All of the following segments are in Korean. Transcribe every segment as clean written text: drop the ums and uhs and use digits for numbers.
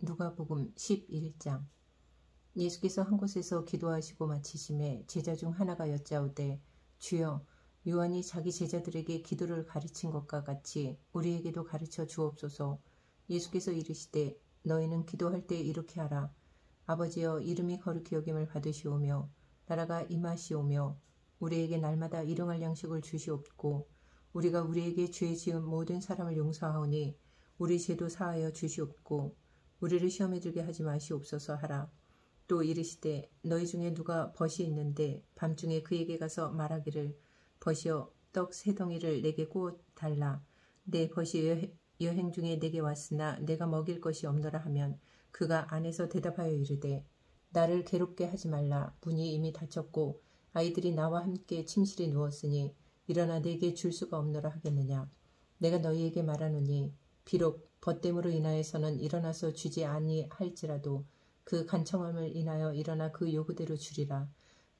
누가복음 11장. 예수께서 한 곳에서 기도하시고 마치심에 제자 중 하나가 여짜오되 주여, 요한이 자기 제자들에게 기도를 가르친 것과 같이 우리에게도 가르쳐 주옵소서. 예수께서 이르시되 너희는 기도할 때 이렇게 하라. 아버지여, 이름이 거룩히 여김을 받으시오며 나라가 임하시오며 우리에게 날마다 일용할 양식을 주시옵고 우리가 우리에게 죄 지은 모든 사람을 용서하오니 우리 죄도 사하여 주시옵고 우리를 시험에 들게 하지 마시옵소서 하라. 또 이르시되 너희 중에 누가 벗이 있는데 밤중에 그에게 가서 말하기를 벗이여, 떡 3덩이를 내게 구워 달라. 내 벗이 여행 중에 내게 왔으나 내가 먹일 것이 없노라 하면 그가 안에서 대답하여 이르되 나를 괴롭게 하지 말라. 문이 이미 닫혔고 아이들이 나와 함께 침실에 누웠으니 일어나 내게 줄 수가 없노라 하겠느냐. 내가 너희에게 말하노니 비록 벗됨으로 인하여서는 일어나서 주지 아니할지라도 그 간청함을 인하여 일어나 그 요구대로 주리라.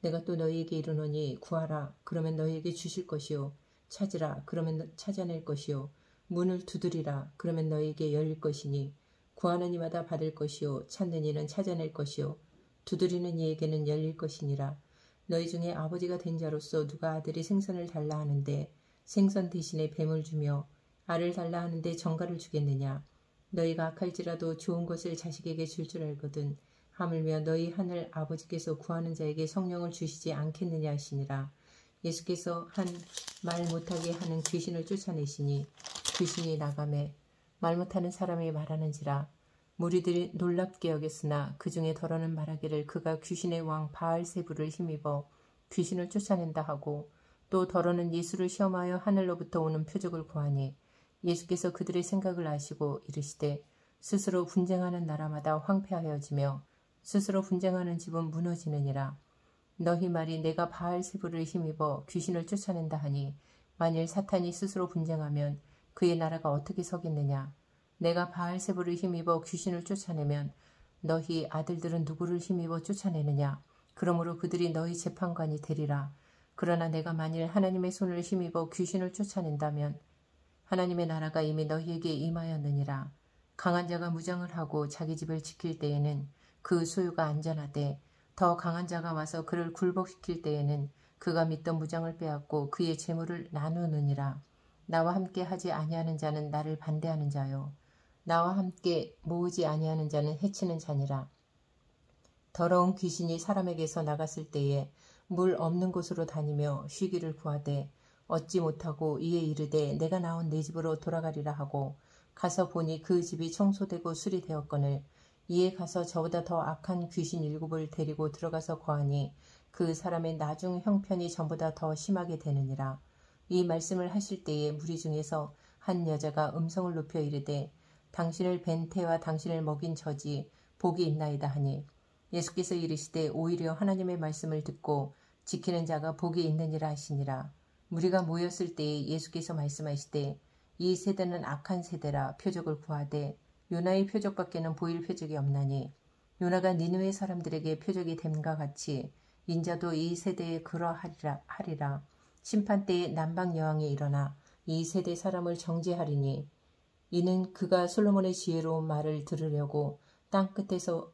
내가 또 너희에게 이르노니 구하라. 그러면 너희에게 주실 것이요. 찾으라. 그러면 찾아낼 것이요. 문을 두드리라. 그러면 너희에게 열릴 것이니 구하는 이마다 받을 것이요. 찾는 이는 찾아낼 것이요. 두드리는 이에게는 열릴 것이니라. 너희 중에 아버지가 된 자로서 누가 아들이 생선을 달라 하는데 생선 대신에 뱀을 주며 알을 달라 하는데 정갈을 주겠느냐. 너희가 악할지라도 좋은 것을 자식에게 줄 줄 알거든 하물며 너희 하늘 아버지께서 구하는 자에게 성령을 주시지 않겠느냐 하시니라. 예수께서 한 말 못하게 하는 귀신을 쫓아내시니 귀신이 나가매 말 못하는 사람이 말하는지라. 무리들이 놀랍게 여겼으나 그 중에 더러는 말하기를 그가 귀신의 왕 바알세불을 힘입어 귀신을 쫓아낸다 하고 또 더러는 예수를 시험하여 하늘로부터 오는 표적을 구하니 예수께서 그들의 생각을 아시고 이르시되 스스로 분쟁하는 나라마다 황폐하여지며 스스로 분쟁하는 집은 무너지느니라. 너희 말이 내가 바알세불을 힘입어 귀신을 쫓아낸다 하니 만일 사탄이 스스로 분쟁하면 그의 나라가 어떻게 서겠느냐. 내가 바알세불을 힘입어 귀신을 쫓아내면 너희 아들들은 누구를 힘입어 쫓아내느냐. 그러므로 그들이 너희 재판관이 되리라. 그러나 내가 만일 하나님의 손을 힘입어 귀신을 쫓아낸다면 하나님의 나라가 이미 너희에게 임하였느니라. 강한 자가 무장을 하고 자기 집을 지킬 때에는 그 소유가 안전하되 더 강한 자가 와서 그를 굴복시킬 때에는 그가 믿던 무장을 빼앗고 그의 재물을 나누느니라. 나와 함께 하지 아니하는 자는 나를 반대하는 자요. 나와 함께 모으지 아니하는 자는 해치는 자니라. 더러운 귀신이 사람에게서 나갔을 때에 물 없는 곳으로 다니며 쉬기를 구하되 얻지 못하고 이에 이르되 내가 나온 내 집으로 돌아가리라 하고 가서 보니 그 집이 청소되고 수리되었거늘 이에 가서 저보다 더 악한 귀신 7을 데리고 들어가서 거하니 그 사람의 나중 형편이 전보다 더 심하게 되느니라. 이 말씀을 하실 때에 무리 중에서 한 여자가 음성을 높여 이르되 당신을 뵌 태와 당신을 먹인 저지 복이 있나이다 하니 예수께서 이르시되 오히려 하나님의 말씀을 듣고 지키는 자가 복이 있느니라 하시니라. 무리가 모였을 때에 예수께서 말씀하시되 이 세대는 악한 세대라. 표적을 구하되 요나의 표적밖에는 보일 표적이 없나니 요나가 니느웨 사람들에게 표적이 됨과 같이 인자도 이 세대에 그러하리라. 심판 때에 남방 여왕이 일어나 이 세대 사람을 정죄하리니 이는 그가 솔로몬의 지혜로운 말을 들으려고 땅 끝에서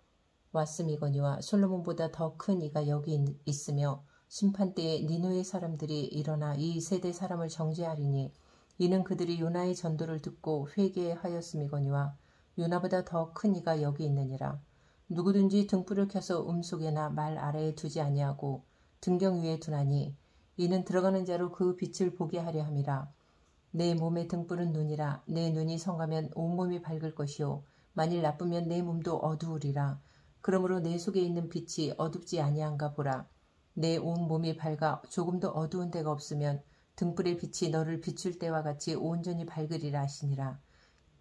왔음이거니와 솔로몬보다 더 큰 이가 여기 있으며 심판 때에 니느웨 사람들이 일어나 이 세대 사람을 정죄하리니 이는 그들이 요나의 전도를 듣고 회개하였음이거니와 요나보다 더 큰 이가 여기 있느니라. 누구든지 등불을 켜서 음속에나 말 아래에 두지 아니하고 등경 위에 두나니 이는 들어가는 자로 그 빛을 보게 하려 함이라. 내 몸의 등불은 눈이라. 내 눈이 성하면 온몸이 밝을 것이요 만일 나쁘면 내 몸도 어두우리라. 그러므로 내 속에 있는 빛이 어둡지 아니한가 보라. 내 온 몸이 밝아 조금도 어두운 데가 없으면 등불의 빛이 너를 비출 때와 같이 온전히 밝으리라 하시니라.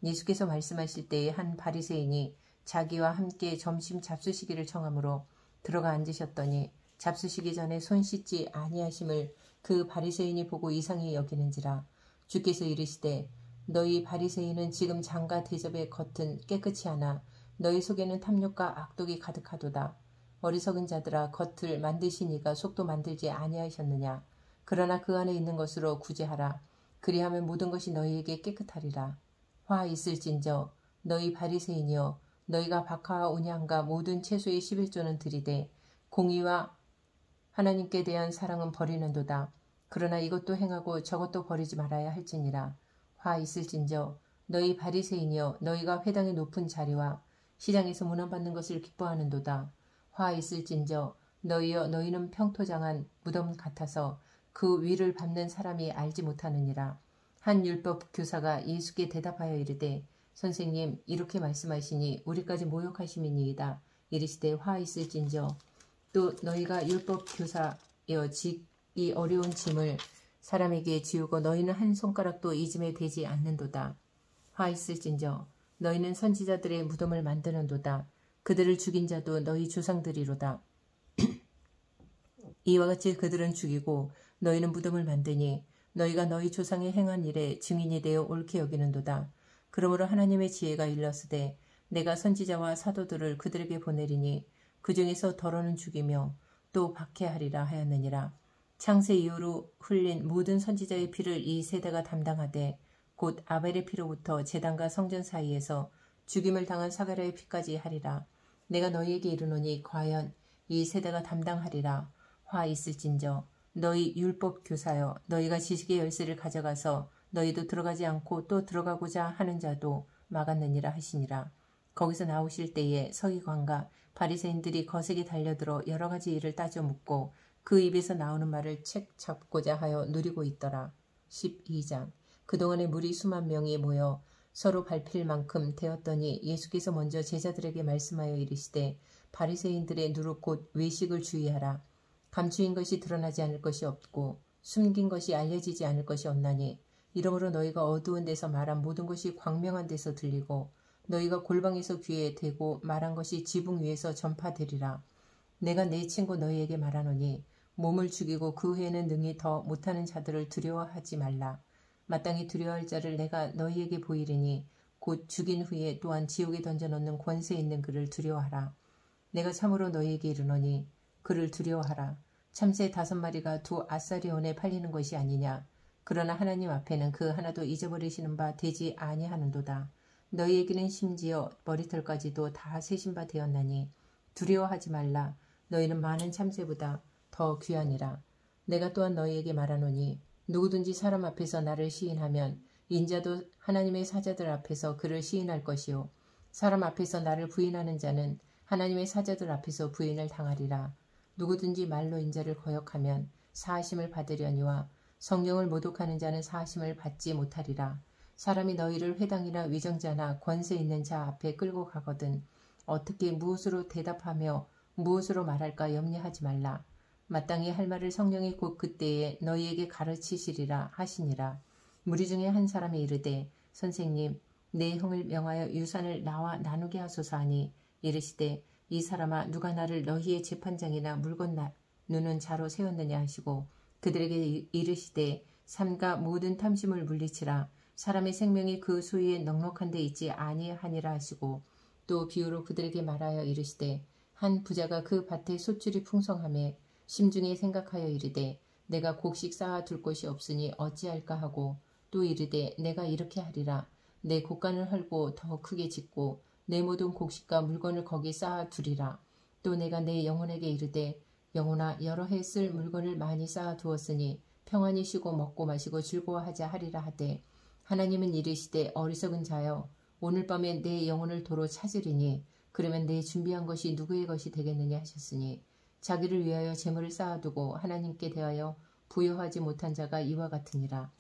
예수께서 말씀하실 때에 한 바리새인이 자기와 함께 점심 잡수시기를 청하므로 들어가 앉으셨더니 잡수시기 전에 손 씻지 아니하심을 그 바리새인이 보고 이상히 여기는지라. 주께서 이르시되 너희 바리새인은 지금 장과 대접의 겉은 깨끗이 하나 너희 속에는 탐욕과 악독이 가득하도다. 어리석은 자들아, 겉을 만드신 이가 속도 만들지 아니하셨느냐. 그러나 그 안에 있는 것으로 구제하라. 그리하면 모든 것이 너희에게 깨끗하리라. 화 있을진저 너희 바리새인이여, 너희가 박하와 온양과 모든 채소의 11조는 드리되 공의와 하나님께 대한 사랑은 버리는도다. 그러나 이것도 행하고 저것도 버리지 말아야 할지니라. 화 있을진저 너희 바리새인이여 너희가 회당의 높은 자리와 시장에서 문안받는 것을 기뻐하는도다. 화 있을진저 너희여 너희는 평토장한 무덤 같아서 그 위를 밟는 사람이 알지 못하느니라. 한 율법 교사가 예수께 대답하여 이르되 선생님 이렇게 말씀하시니 우리까지 모욕하심이니이다. 이르시되 화 있을진저 또 너희가 율법 교사여 지기 어려운 짐을 사람에게 지우고 너희는 한 손가락도 이 짐에 대지 않는도다. 화 있을진저 너희는 선지자들의 무덤을 만드는도다. 그들을 죽인 자도 너희 조상들이로다. 이와 같이 그들은 죽이고 너희는 무덤을 만드니 너희가 너희 조상의 행한 일에 증인이 되어 옳게 여기는도다. 그러므로 하나님의 지혜가 일렀으되 내가 선지자와 사도들을 그들에게 보내리니 그 중에서 더러는 죽이며 또 박해하리라 하였느니라. 창세 이후로 흘린 모든 선지자의 피를 이 세대가 담당하되 곧 아벨의 피로부터 제단과 성전 사이에서 죽임을 당한 사가랴의 피까지 하리라. 내가 너희에게 이르노니 과연 이 세대가 담당하리라. 화 있을진저 너희 율법 교사여 너희가 지식의 열쇠를 가져가서 너희도 들어가지 않고 또 들어가고자 하는 자도 막았느니라 하시니라. 거기서 나오실 때에 서기관과 바리새인들이 거세게 달려들어 여러 가지 일을 따져 묻고 그 입에서 나오는 말을 책 잡고자 하여 누리고 있더라. 12장 그동안에 무리 수만 명이 모여 서로 밟힐 만큼 되었더니 예수께서 먼저 제자들에게 말씀하여 이르시되 바리새인들의 누룩 곧 외식을 주의하라. 감추인 것이 드러나지 않을 것이 없고 숨긴 것이 알려지지 않을 것이 없나니 이러므로 너희가 어두운 데서 말한 모든 것이 광명한 데서 들리고 너희가 골방에서 귀에 대고 말한 것이 지붕 위에서 전파되리라. 내가 내 친구 너희에게 말하노니 몸을 죽이고 그 후에는 능히 더 못하는 자들을 두려워하지 말라. 마땅히 두려워할 자를 내가 너희에게 보이리니 곧 죽인 후에 또한 지옥에 던져넣는 권세 있는 그를 두려워하라. 내가 참으로 너희에게 이르노니 그를 두려워하라. 참새 5마리가 2 아사리온에 팔리는 것이 아니냐. 그러나 하나님 앞에는 그 하나도 잊어버리시는 바 되지 아니하는도다. 너희에게는 심지어 머리털까지도 다 세신 바 되었나니 두려워하지 말라. 너희는 많은 참새보다 더 귀하니라. 내가 또한 너희에게 말하노니 누구든지 사람 앞에서 나를 시인하면 인자도 하나님의 사자들 앞에서 그를 시인할 것이요 사람 앞에서 나를 부인하는 자는 하나님의 사자들 앞에서 부인을 당하리라. 누구든지 말로 인자를 거역하면 사하심을 받으려니와 성령을 모독하는 자는 사하심을 받지 못하리라. 사람이 너희를 회당이나 위정자나 권세 있는 자 앞에 끌고 가거든 어떻게 무엇으로 대답하며 무엇으로 말할까 염려하지 말라. 마땅히 할 말을 성령이 곧 그때에 너희에게 가르치시리라 하시니라. 무리 중에 한 사람이 이르되 선생님 내 형을 명하여 유산을 나와 나누게 하소서 하니 이르시되 이 사람아 누가 나를 너희의 재판장이나 물건 나누는 자로 세웠느냐 하시고 그들에게 이르시되 삼가 모든 탐심을 물리치라. 사람의 생명이 그 소유에 넉넉한 데 있지 아니하니라 하시고 또 비유로 그들에게 말하여 이르시되 한 부자가 그 밭에 소출이 풍성하매 심중에 생각하여 이르되 내가 곡식 쌓아 둘 곳이 없으니 어찌할까 하고 또 이르되 내가 이렇게 하리라. 내 곡간을 헐고 더 크게 짓고 내 모든 곡식과 물건을 거기 쌓아 두리라. 또 내가 내 영혼에게 이르되 영혼아 여러 해 쓸 물건을 많이 쌓아 두었으니 평안히 쉬고 먹고 마시고 즐거워하자 하리라 하되 하나님은 이르시되 어리석은 자여 오늘 밤에 내 영혼을 도로 찾으리니 그러면 내 준비한 것이 누구의 것이 되겠느냐 하셨으니 자기를 위하여 재물을 쌓아두고 하나님께 대하여 부여하지 못한 자가 이와 같으니라.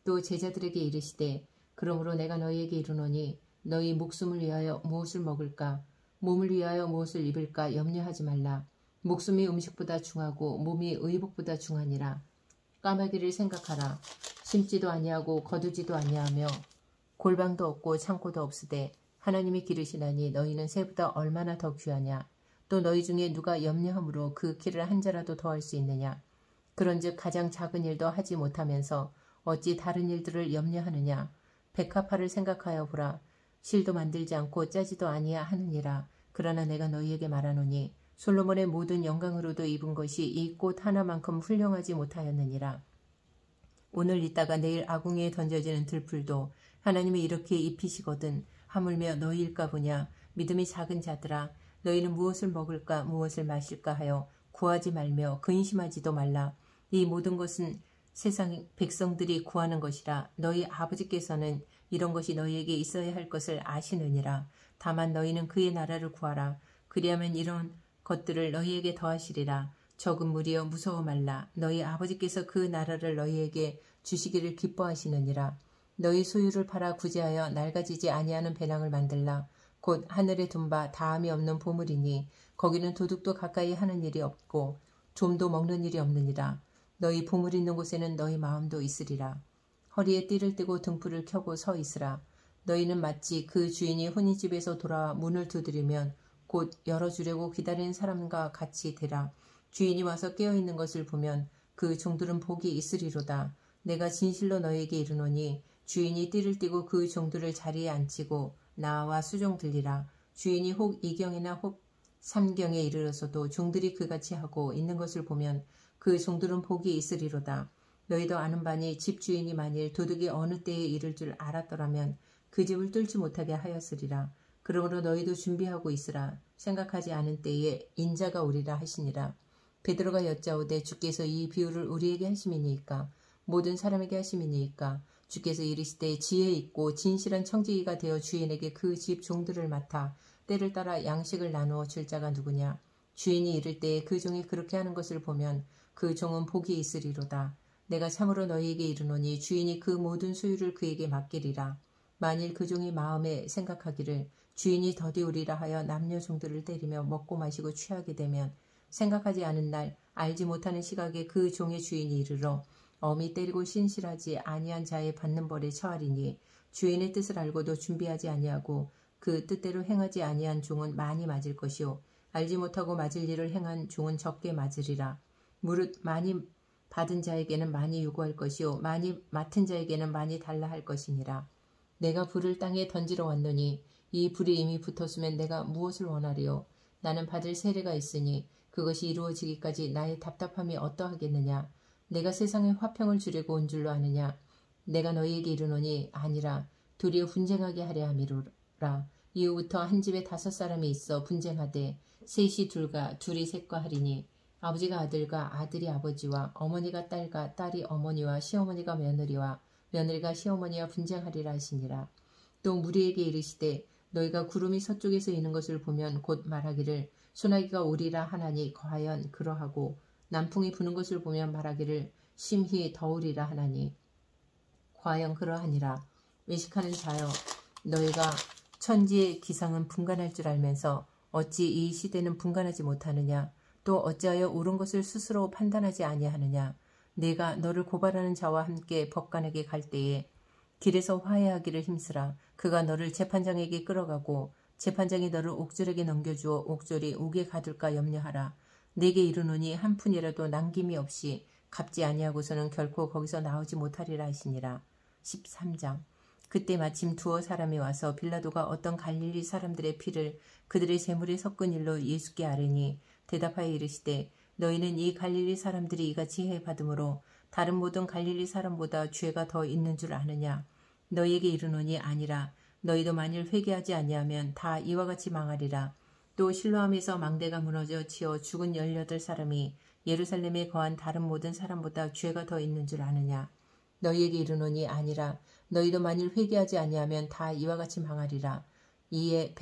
또 제자들에게 이르시되 그러므로 내가 너희에게 이르노니 너희 목숨을 위하여 무엇을 먹을까 몸을 위하여 무엇을 입을까 염려하지 말라. 목숨이 음식보다 중하고 몸이 의복보다 중하니라. 까마귀를 생각하라. 심지도 아니하고 거두지도 아니하며 골방도 없고 창고도 없으되 하나님이 기르시나니 너희는 새보다 얼마나 더 귀하냐. 또 너희 중에 누가 염려함으로 그 키를 한 자라도 더할 수 있느냐. 그런즉 가장 작은 일도 하지 못하면서 어찌 다른 일들을 염려하느냐. 백합화를 생각하여 보라. 실도 만들지 않고 짜지도 아니하느니라. 그러나 내가 너희에게 말하노니 솔로몬의 모든 영광으로도 입은 것이 이 꽃 하나만큼 훌륭하지 못하였느니라. 오늘 있다가 내일 아궁이에 던져지는 들풀도 하나님이 이렇게 입히시거든 하물며 너희일까 보냐. 믿음이 작은 자들아 너희는 무엇을 먹을까 무엇을 마실까 하여 구하지 말며 근심하지도 말라. 이 모든 것은 세상 백성들이 구하는 것이라. 너희 아버지께서는 이런 것이 너희에게 있어야 할 것을 아시느니라. 다만 너희는 그의 나라를 구하라. 그리하면 이런 것들을 너희에게 더하시리라. 적은 무리여 무서워 말라. 너희 아버지께서 그 나라를 너희에게 주시기를 기뻐하시느니라. 너희 소유를 팔아 구제하여 낡아지지 아니하는 배낭을 만들라. 곧 하늘에 둔 바 다함이 없는 보물이니 거기는 도둑도 가까이 하는 일이 없고 좀도 먹는 일이 없느니라. 너희 보물 있는 곳에는 너희 마음도 있으리라. 허리에 띠를 띠고 등불을 켜고 서 있으라. 너희는 마치 그 주인이 혼인집에서 돌아와 문을 두드리면 곧 열어주려고 기다리는 사람과 같이 되라. 주인이 와서 깨어있는 것을 보면 그 종들은 복이 있으리로다. 내가 진실로 너희에게 이르노니 주인이 띠를 띠고 그 종들을 자리에 앉히고 나와 수종 들리라. 주인이 혹 2경이나 혹 3경에 이르러서도 종들이 그같이 하고 있는 것을 보면 그 종들은 복이 있으리로다. 너희도 아는 바니 집주인이 만일 도둑이 어느 때에 이를 줄 알았더라면 그 집을 뚫지 못하게 하였으리라. 그러므로 너희도 준비하고 있으라. 생각하지 않은 때에 인자가 오리라 하시니라. 베드로가 여짜오되 주께서 이 비유를 우리에게 하심이니이까 모든 사람에게 하심이니이까. 주께서 이르시되 지혜 있고 진실한 청지기가 되어 주인에게 그 집 종들을 맡아 때를 따라 양식을 나누어 줄 자가 누구냐. 주인이 이를 때에 그 종이 그렇게 하는 것을 보면 그 종은 복이 있으리로다. 내가 참으로 너희에게 이르노니 주인이 그 모든 소유를 그에게 맡기리라. 만일 그 종이 마음에 생각하기를 주인이 더디우리라 하여 남녀 종들을 때리며 먹고 마시고 취하게 되면 생각하지 않은 날 알지 못하는 시각에 그 종의 주인이 이르러 엄히 때리고 신실하지 아니한 자의 받는 벌에 처하리니 주인의 뜻을 알고도 준비하지 아니하고 그 뜻대로 행하지 아니한 종은 많이 맞을 것이요 알지 못하고 맞을 일을 행한 종은 적게 맞으리라. 무릇 많이 받은 자에게는 많이 요구할 것이요 많이 맡은 자에게는 많이 달라 할 것이니라. 내가 불을 땅에 던지러 왔노니 이 불이 이미 붙었으면 내가 무엇을 원하리요. 나는 받을 세례가 있으니 그것이 이루어지기까지 나의 답답함이 어떠하겠느냐. 내가 세상에 화평을 주려고 온 줄로 아느냐. 내가 너희에게 이르노니 아니라 도리어 분쟁하게 하려 함이로라. 이후부터 한 집에 5사람이 있어 분쟁하되 셋이 둘과 둘이 셋과 하리니 아버지가 아들과 아들이 아버지와 어머니가 딸과 딸이 어머니와 시어머니가 며느리와 며느리가 시어머니와 분쟁하리라 하시니라. 또 무리에게 이르시되 너희가 구름이 서쪽에서 이는 것을 보면 곧 말하기를 소나기가 오리라 하나니 과연 그러하고 남풍이 부는 것을 보면 말하기를 심히 더우리라 하나니 과연 그러하니라. 외식하는 자여 너희가 천지의 기상은 분간할 줄 알면서 어찌 이 시대는 분간하지 못하느냐. 또 어찌하여 옳은 것을 스스로 판단하지 아니하느냐. 네가 너를 고발하는 자와 함께 법관에게 갈 때에 길에서 화해하기를 힘쓰라. 그가 너를 재판장에게 끌어가고 재판장이 너를 옥졸에게 넘겨주어 옥졸이 옥에 가둘까 염려하라. 내게 이르노니 한 푼이라도 남김이 없이 갚지 아니하고서는 결코 거기서 나오지 못하리라 하시니라. 13장. 그때 마침 두어 사람이 와서 빌라도가 어떤 갈릴리 사람들의 피를 그들의 제물에 섞은 일로 예수께 아뢰니 대답하여 이르시되 너희는 이 갈릴리 사람들이 이같이 해받음으로 다른 모든 갈릴리 사람보다 죄가 더 있는 줄 아느냐. 너희에게 이르노니 아니라. 너희도 만일 회개하지 아니하면 다 이와 같이 망하리라. 또 실로암에서 망대가 무너져 치어 죽은 18사람이 예루살렘에 거한 다른 모든 사람보다 죄가 더 있는 줄 아느냐. 너희에게 이르노니 아니라. 너희도 만일 회개하지 아니하면 다 이와 같이 망하리라. 이에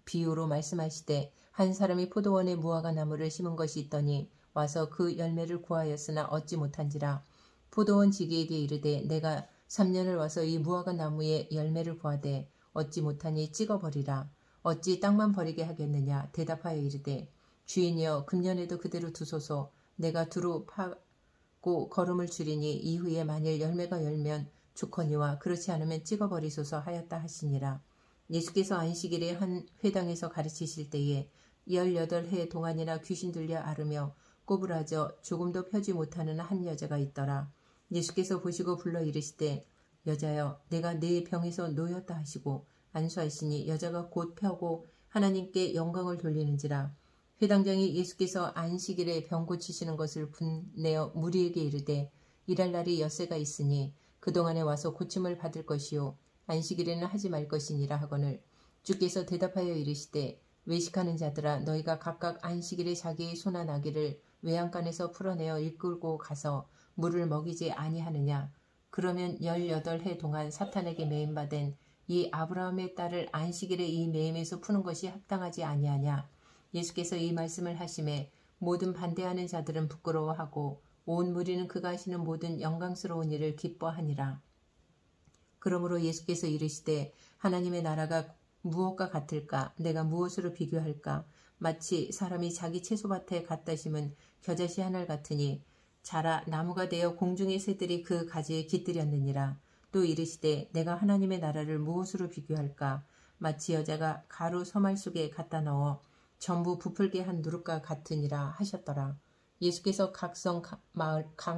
비유로 말씀하시되 한 사람이 포도원에 무화과 나무를 심은 것이 있더니 와서 그 열매를 구하였으나 얻지 못한지라. 포도원 지기에게 이르되 내가 3년을 와서 이 무화과 나무에 열매를 구하되 얻지 못하니 찍어버리라. 어찌 땅만 버리게 하겠느냐. 대답하여 이르되 주인이여 금년에도 그대로 두소서. 내가 두루 파고 거름을 줄이니 이후에 만일 열매가 열면 좋거니와 그렇지 않으면 찍어버리소서 하였다 하시니라. 예수께서 안식일에 한 회당에서 가르치실 때에 18해 동안이나 귀신 들려 앓으며 꼬부라져 조금도 펴지 못하는 한 여자가 있더라. 예수께서 보시고 불러 이르시되 여자여 내가 네 병에서 놓였다 하시고 안수하시니 여자가 곧 펴고 하나님께 영광을 돌리는지라. 회당장이 예수께서 안식일에 병 고치시는 것을 분내어 무리에게 이르되 일할 날이 엿새가 있으니 그동안에 와서 고침을 받을 것이요 안식일에는 하지 말 것이니라 하거늘 주께서 대답하여 이르시되 외식하는 자들아 너희가 각각 안식일에 자기의 소나 나귀를 외양간에서 풀어내어 이끌고 가서 물을 먹이지 아니하느냐. 그러면 18해 동안 사탄에게 매임받은 이 아브라함의 딸을 안식일에 이 매임에서 푸는 것이 합당하지 아니하냐. 예수께서 이 말씀을 하심에 모든 반대하는 자들은 부끄러워하고 온 무리는 그가 하시는 모든 영광스러운 일을 기뻐하니라. 그러므로 예수께서 이르시되 하나님의 나라가 무엇과 같을까? 내가 무엇으로 비교할까? 마치 사람이 자기 채소밭에 갖다 심은 겨자씨 하늘 같으니 자라 나무가 되어 공중의 새들이 그 가지에 깃들였느니라. 또 이르시되 내가 하나님의 나라를 무엇으로 비교할까? 마치 여자가 가루 서말 속에 갖다 넣어 전부 부풀게 한 누룩과 같으니라 하셨더라. 예수께서 각성 각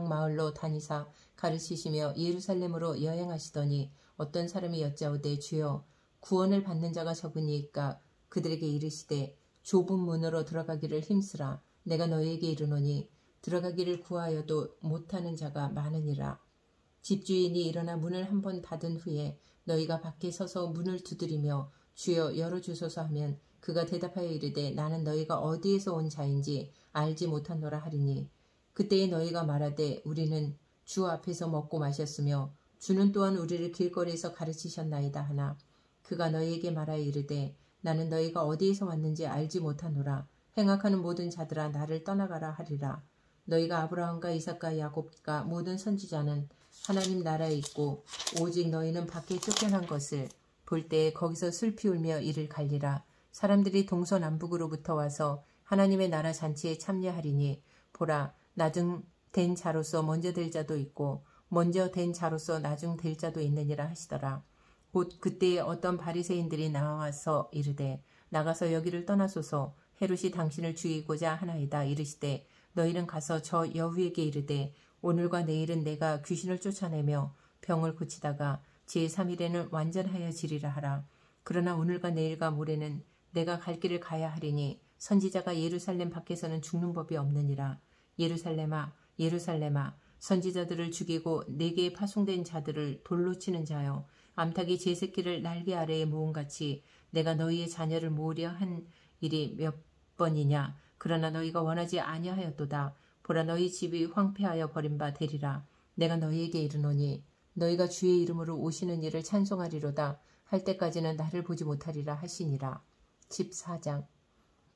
마을로 다니사 가르치시며 예루살렘으로 여행하시더니 어떤 사람이 여짜오되 주여 구원을 받는 자가 적으니까 그들에게 이르시되 좁은 문으로 들어가기를 힘쓰라. 내가 너희에게 이르노니 들어가기를 구하여도 못하는 자가 많으니라. 집주인이 일어나 문을 한 번 닫은 후에 너희가 밖에 서서 문을 두드리며 주여 열어주소서 하면 그가 대답하여 이르되 나는 너희가 어디에서 온 자인지 알지 못하노라 하리니 그때에 너희가 말하되 우리는 주 앞에서 먹고 마셨으며 주는 또한 우리를 길거리에서 가르치셨나이다 하나 그가 너희에게 말하여 이르되 나는 너희가 어디에서 왔는지 알지 못하노라. 행악하는 모든 자들아 나를 떠나가라 하리라. 너희가 아브라함과 이삭과 야곱과 모든 선지자는 하나님 나라에 있고 오직 너희는 밖에 쫓겨난 것을 볼 때에 거기서 슬피 울며 이를 갈리라. 사람들이 동서남북으로부터 와서 하나님의 나라 잔치에 참여하리니 보라 나중 된 자로서 먼저 될 자도 있고 먼저 된 자로서 나중 될 자도 있느니라 하시더라. 곧 그때에 어떤 바리새인들이 나와서 이르되 나가서 여기를 떠나소서 헤롯이 당신을 죽이고자 하나이다. 이르시되 너희는 가서 저 여우에게 이르되 오늘과 내일은 내가 귀신을 쫓아내며 병을 고치다가 제3일에는 완전하여 지리라 하라. 그러나 오늘과 내일과 모레는 내가 갈 길을 가야 하리니 선지자가 예루살렘 밖에서는 죽는 법이 없느니라. 예루살렘아 예루살렘아 선지자들을 죽이고 내게 파송된 자들을 돌로 치는 자여 암탉이 제 새끼를 날개 아래에 모음같이 내가 너희의 자녀를 모으려 한 일이 몇 번이냐. 그러나 너희가 원하지 아니하였도다. 보라 너희 집이 황폐하여 버림바 되리라. 내가 너희에게 이르노니 너희가 주의 이름으로 오시는 이를 찬송하리로다 할 때까지는 나를 보지 못하리라 하시니라. 14장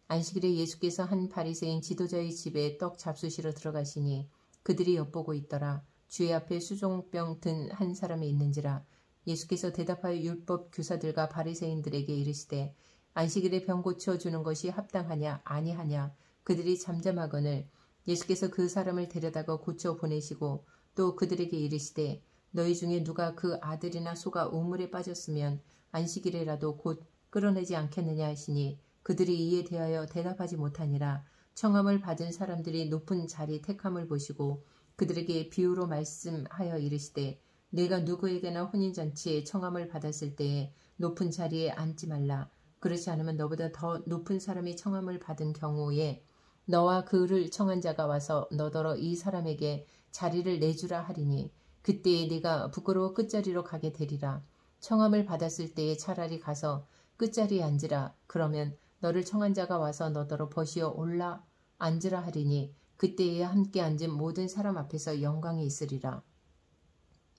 안식일에 예수께서 한 바리새인 지도자의 집에 떡 잡수시러 들어가시니 그들이 엿보고 있더라. 주의 앞에 수종병 든 한 사람이 있는지라. 예수께서 대답하여 율법 교사들과 바리새인들에게 이르시되 안식일에 병 고쳐주는 것이 합당하냐 아니하냐. 그들이 잠잠하거늘 예수께서 그 사람을 데려다가 고쳐 보내시고 또 그들에게 이르시되 너희 중에 누가 그 아들이나 소가 우물에 빠졌으면 안식일에라도 곧 끌어내지 않겠느냐 하시니 그들이 이에 대하여 대답하지 못하니라. 청함을 받은 사람들이 높은 자리 택함을 보시고 그들에게 비유로 말씀하여 이르시되 네가 누구에게나 혼인잔치에 청함을 받았을 때에 높은 자리에 앉지 말라. 그렇지 않으면 너보다 더 높은 사람이 청함을 받은 경우에 너와 그를 청한 자가 와서 너더러 이 사람에게 자리를 내주라 하리니 그때에 네가 부끄러워 끝자리로 가게 되리라. 청함을 받았을 때에 차라리 가서 끝자리에 앉으라. 그러면 너를 청한 자가 와서 너더러 버시어 올라 앉으라 하리니 그때에 함께 앉은 모든 사람 앞에서 영광이 있으리라.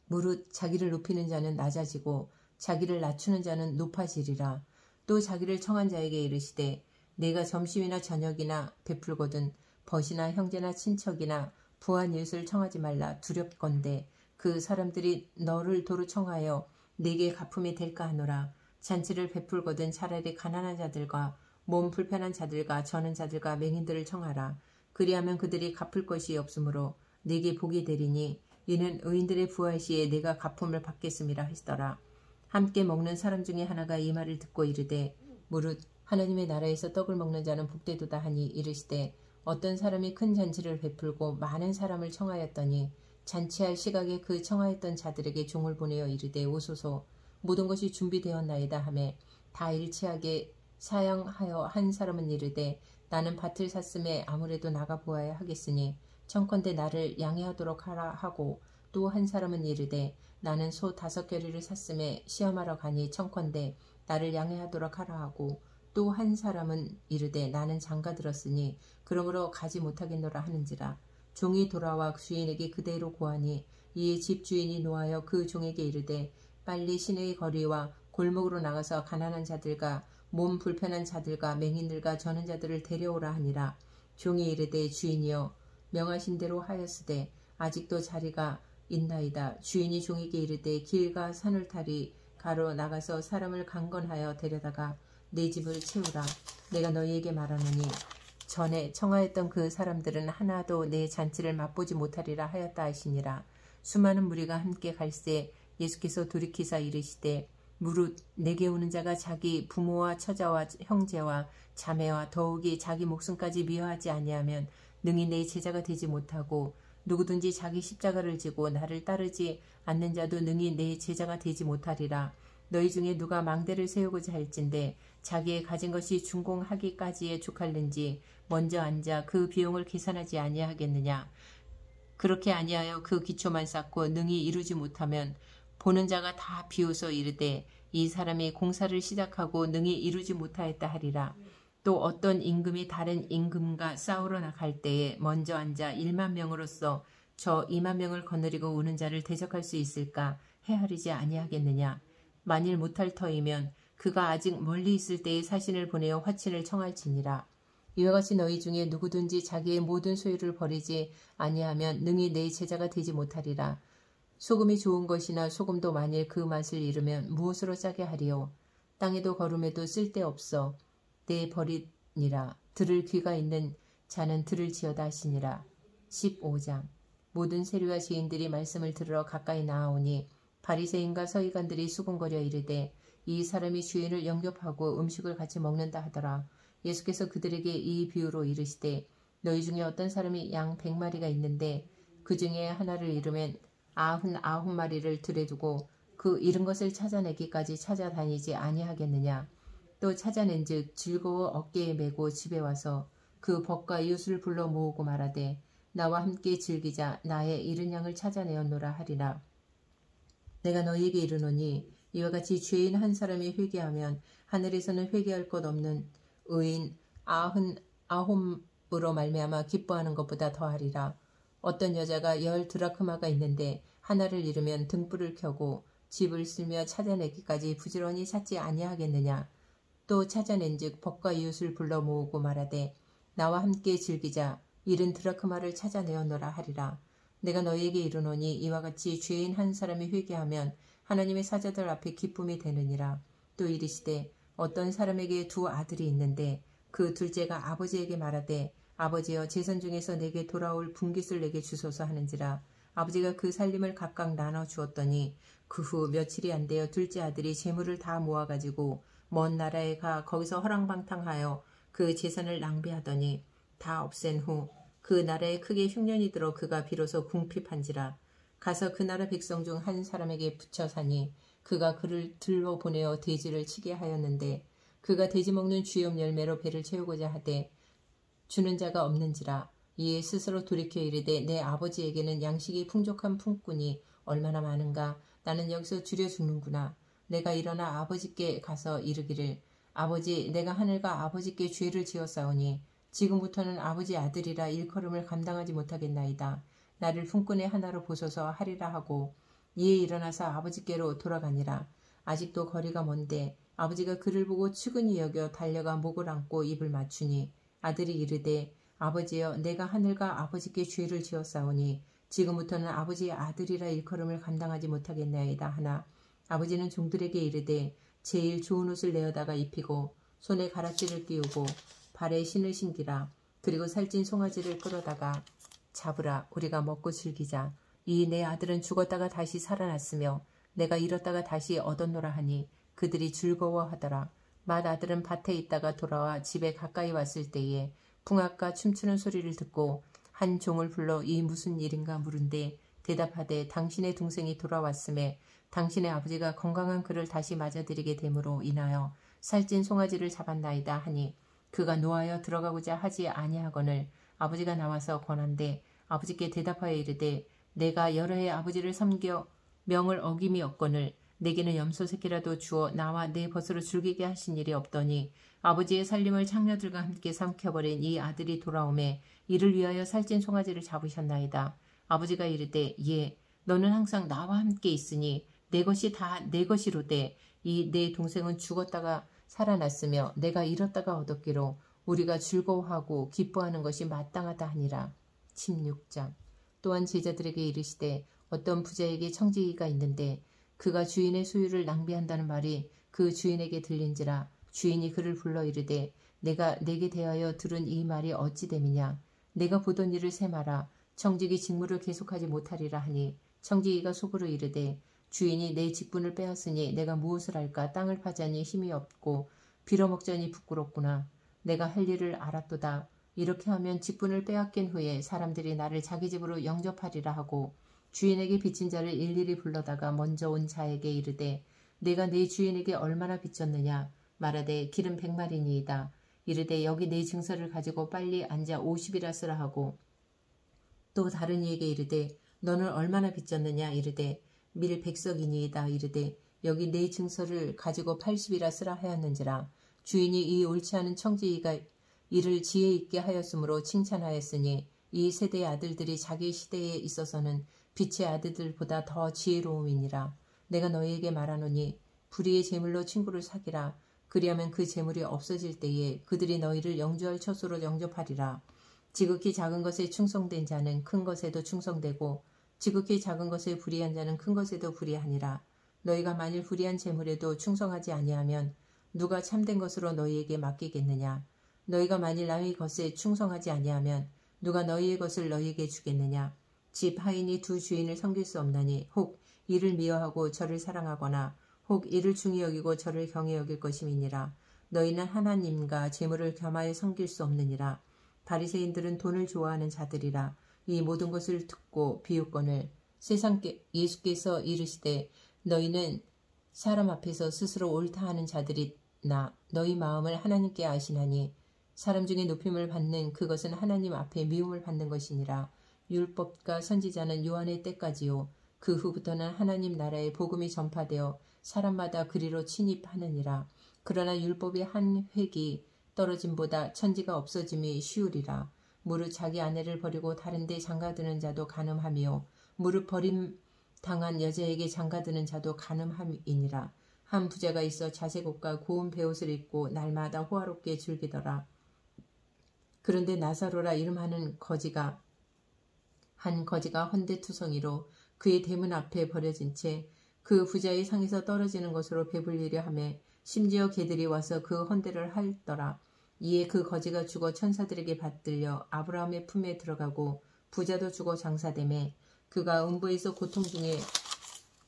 무릇 자기를 높이는 자는 낮아지고 자기를 낮추는 자는 높아지리라. 또 자기를 청한 자에게 이르시되 내가 점심이나 저녁이나 베풀거든 벗이나 형제나 친척이나 부한 이웃을 청하지 말라. 두렵건대 그 사람들이 너를 도로 청하여 내게 갚음이 될까 하노라. 잔치를 베풀거든 차라리 가난한 자들과 몸 불편한 자들과 저는 자들과 맹인들을 청하라. 그리하면 그들이 갚을 것이 없으므로 내게 복이 되리니 이는 의인들의 부활 시에 내가 갚음을 받겠음이라 하시더라. 함께 먹는 사람 중에 하나가 이 말을 듣고 이르되 무릇 하나님의 나라에서 떡을 먹는 자는 복되도다 하니 이르시되 어떤 사람이 큰 잔치를 베풀고 많은 사람을 청하였더니 잔치할 시각에 그 청하였던 자들에게 종을 보내어 이르되 오소서 모든 것이 준비되었나이다 하매 다 일치하게 사양하여 한 사람은 이르되 나는 밭을 샀음에 아무래도 나가 보아야 하겠으니 청컨대 나를 양해하도록 하라 하고 또 한 사람은 이르되 나는 소 5겨리를 샀음에 시험하러 가니 청컨대 나를 양해하도록 하라 하고 또 한 사람은 이르되 나는 장가들었으니 그러므로 가지 못하겠노라 하는지라. 종이 돌아와 주인에게 그대로 고하니 이에 집주인이 노하여 그 종에게 이르되 빨리 시내의 거리와 골목으로 나가서 가난한 자들과 몸 불편한 자들과 맹인들과 저는 자들을 데려오라 하니라. 종이 이르되 주인이여 명하신 대로 하였으되 아직도 자리가 있나이다. 주인이 종에게 이르되 길과 산울타리 가로 나가서 사람을 강건하여 데려다가 내 집을 채우라. 내가 너희에게 말하노니 전에 청하였던 그 사람들은 하나도 내 잔치를 맛보지 못하리라 하였다 하시니라. 수많은 무리가 함께 갈새 예수께서 돌이키사 이르시되 무릇 내게 오는 자가 자기 부모와 처자와 형제와 자매와 더욱이 자기 목숨까지 미워하지 아니하면 능히 내 제자가 되지 못하고 누구든지 자기 십자가를 지고 나를 따르지 않는 자도 능히 내 제자가 되지 못하리라. 너희 중에 누가 망대를 세우고자 할진대 자기의 가진 것이 준공하기까지에 족할는지 먼저 앉아 그 비용을 계산하지 아니하겠느냐. 그렇게 아니하여 그 기초만 쌓고 능히 이루지 못하면 보는 자가 다 비웃어 이르되 이 사람이 공사를 시작하고 능히 이루지 못하였다 하리라. 또 어떤 임금이 다른 임금과 싸우러 나갈 때에 먼저 앉아 1만 명으로서 저 2만 명을 거느리고 오는 자를 대적할 수 있을까 헤아리지 아니하겠느냐. 만일 못할 터이면 그가 아직 멀리 있을 때에 사신을 보내어 화친을 청할지니라. 이와 같이 너희 중에 누구든지 자기의 모든 소유를 버리지 아니하면 능히 내 제자가 되지 못하리라. 소금이 좋은 것이나 소금도 만일 그 맛을 잃으면 무엇으로 짜게 하리요. 땅에도 거름에도 쓸데없어 내 버리니라. 들을 귀가 있는 자는 들을지어다 하시니라. 15장. 모든 세리와 죄인들이 말씀을 들으러 가까이 나아오니 바리새인과 서기관들이 수군거려 이르되 이 사람이 주인을 영접하고 음식을 같이 먹는다 하더라. 예수께서 그들에게 이 비유로 이르시되 너희 중에 어떤 사람이 양 100마리가 있는데 그 중에 하나를 잃으면 99마리를 들에 두고 그 잃은 것을 찾아내기까지 찾아다니지 아니하겠느냐. 또 찾아낸즉 즐거워 어깨에 메고 집에 와서 그 벗과 이웃을 불러 모으고 말하되 나와 함께 즐기자. 나의 잃은 양을 찾아내었노라 하리라. 내가 너희에게 이르노니 이와 같이 죄인 한 사람이 회개하면 하늘에서는 회개할 것 없는 의인 99으로 말미암아 기뻐하는 것보다 더하리라. 어떤 여자가 10 드라크마가 있는데 하나를 잃으면 등불을 켜고 집을 쓸며 찾아내기까지 부지런히 찾지 아니하겠느냐. 또 찾아낸즉 벗과 이웃을 불러 모으고 말하되 나와 함께 즐기자. 잃은 드라크마를 찾아내었노라 하리라. 내가 너희에게 이르노니 이와 같이 죄인 한 사람이 회개하면 하나님의 사자들 앞에 기쁨이 되느니라. 또 이르시되 어떤 사람에게 2 아들이 있는데 그 둘째가 아버지에게 말하되 아버지여 재산 중에서 내게 돌아올 분깃을 내게 주소서 하는지라. 아버지가 그 살림을 각각 나눠 주었더니 그 후 며칠이 안 되어 둘째 아들이 재물을 다 모아가지고 먼 나라에 가 거기서 허랑방탕하여 그 재산을 낭비하더니 다 없앤 후 그 나라에 크게 흉년이 들어 그가 비로소 궁핍한지라. 가서 그 나라 백성 중 한 사람에게 붙여 사니 그가 그를 들러 보내어 돼지를 치게 하였는데 그가 돼지 먹는 주염 열매로 배를 채우고자 하되 주는 자가 없는지라. 이에 스스로 돌이켜 이르되 내 아버지에게는 양식이 풍족한 품꾼이 얼마나 많은가. 나는 여기서 주려 죽는구나. 내가 일어나 아버지께 가서 이르기를 아버지 내가 하늘과 아버지께 죄를 지었사오니 지금부터는 아버지 아들이라 일컬음을 감당하지 못하겠나이다. 나를 품꾼의 하나로 보소서 하리라 하고 이에 일어나서 아버지께로 돌아가니라. 아직도 거리가 먼데 아버지가 그를 보고 측은히 여겨 달려가 목을 안고 입을 맞추니 아들이 이르되 아버지여 내가 하늘과 아버지께 죄를 지었사오니 지금부터는 아버지의 아들이라 일컬음을 감당하지 못하겠나이다 하나 아버지는 종들에게 이르되 제일 좋은 옷을 내어다가 입히고 손에 가락지를 끼우고 발에 신을 신기라. 그리고 살찐 송아지를 끌어다가 잡으라. 우리가 먹고 즐기자. 이 내 아들은 죽었다가 다시 살아났으며 내가 잃었다가 다시 얻었노라 하니 그들이 즐거워하더라. 맏아들은 밭에 있다가 돌아와 집에 가까이 왔을 때에 풍악과 춤추는 소리를 듣고 한 종을 불러 이 무슨 일인가 물은데 대답하되 당신의 동생이 돌아왔음에 당신의 아버지가 건강한 그를 다시 맞아들이게 됨으로 인하여 살찐 송아지를 잡았나이다 하니 그가 노하여 들어가고자 하지 아니하거늘 아버지가 나와서 권한대 아버지께 대답하여 이르되 내가 여러 해 아버지를 섬겨 명을 어김이 없거늘 내게는 염소 새끼라도 주어 나와 내 벗으로 즐기게 하신 일이 없더니 아버지의 살림을 창녀들과 함께 삼켜버린 이 아들이 돌아오매 이를 위하여 살찐 송아지를 잡으셨나이다. 아버지가 이르되 예 너는 항상 나와 함께 있으니 내 것이 다 내 것이로되 이 내 동생은 죽었다가 살아났으며 내가 잃었다가 얻었기로 우리가 즐거워하고 기뻐하는 것이 마땅하다 하니라. 16장. 또한 제자들에게 이르시되 어떤 부자에게 청지기가 있는데 그가 주인의 소유를 낭비한다는 말이 그 주인에게 들린지라. 주인이 그를 불러 이르되 내가 내게 대하여 들은 이 말이 어찌 됨이냐. 내가 보던 일을 세마라. 청지기 직무를 계속하지 못하리라 하니 청지기가 속으로 이르되 주인이 내 직분을 빼앗으니 내가 무엇을 할까. 땅을 파자니 힘이 없고 빌어먹자니 부끄럽구나. 내가 할 일을 알았도다. 이렇게 하면 직분을 빼앗긴 후에 사람들이 나를 자기 집으로 영접하리라 하고 주인에게 빚진 자를 일일이 불러다가 먼저 온 자에게 이르되 내가 네 주인에게 얼마나 빚졌느냐. 말하되 기름 100마리니이다. 이르되 여기 네 증서를 가지고 빨리 앉아 50이라 쓰라 하고 또 다른 이에게 이르되 너는 얼마나 빚졌느냐. 이르되 밀 100석이니이다. 이르되 여기 네 증서를 가지고 80이라 쓰라 하였는지라. 주인이 이 옳지 않은 청지기가 이를 지혜 있게 하였으므로 칭찬하였으니 이 세대의 아들들이 자기 시대에 있어서는 빛의 아들들보다 더 지혜로움이니라. 내가 너희에게 말하노니 불의의 재물로 친구를 사기라. 그리하면 그 재물이 없어질 때에 그들이 너희를 영주할 처소로 영접하리라. 지극히 작은 것에 충성된 자는 큰 것에도 충성되고 지극히 작은 것에 불의한 자는 큰 것에도 불의하니라. 너희가 만일 불의한 재물에도 충성하지 아니하면 누가 참된 것으로 너희에게 맡기겠느냐. 너희가 만일 남의 것에 충성하지 아니하면 누가 너희의 것을 너희에게 주겠느냐. 집 하인이 두 주인을 섬길 수 없나니 혹 이를 미워하고 저를 사랑하거나 혹 이를 중히 여기고 저를 경히 여길 것임이니라. 너희는 하나님과 재물을 겸하여 섬길 수 없느니라. 바리새인들은 돈을 좋아하는 자들이라. 이 모든 것을 듣고 비웃거늘 예수께서 이르시되 너희는 사람 앞에서 스스로 옳다 하는 자들이나 너희 마음을 하나님께 아시나니 사람 중에 높임을 받는 그것은 하나님 앞에 미움을 받는 것이니라. 율법과 선지자는 요한의 때까지요. 그 후부터는 하나님 나라의 복음이 전파되어 사람마다 그리로 침입하느니라. 그러나 율법의 한 획이 떨어짐보다 천지가 없어짐이 쉬우리라. 무릇 자기 아내를 버리고 다른 데 장가드는 자도 간음하며 무릇 버림 당한 여자에게 장가드는 자도 간음함이니라. 한 부자가 있어 자색 옷과 고운 베옷을 입고 날마다 호화롭게 즐기더라. 그런데 나사로라 이름하는 한 거지가 헌데투성이로 그의 대문 앞에 버려진 채 그 부자의 상에서 떨어지는 것으로 배불리려 하매 심지어 개들이 와서 그 헌데를 핥더라. 이에 그 거지가 죽어 천사들에게 받들려 아브라함의 품에 들어가고 부자도 죽어 장사되매 그가 음부에서 고통 중에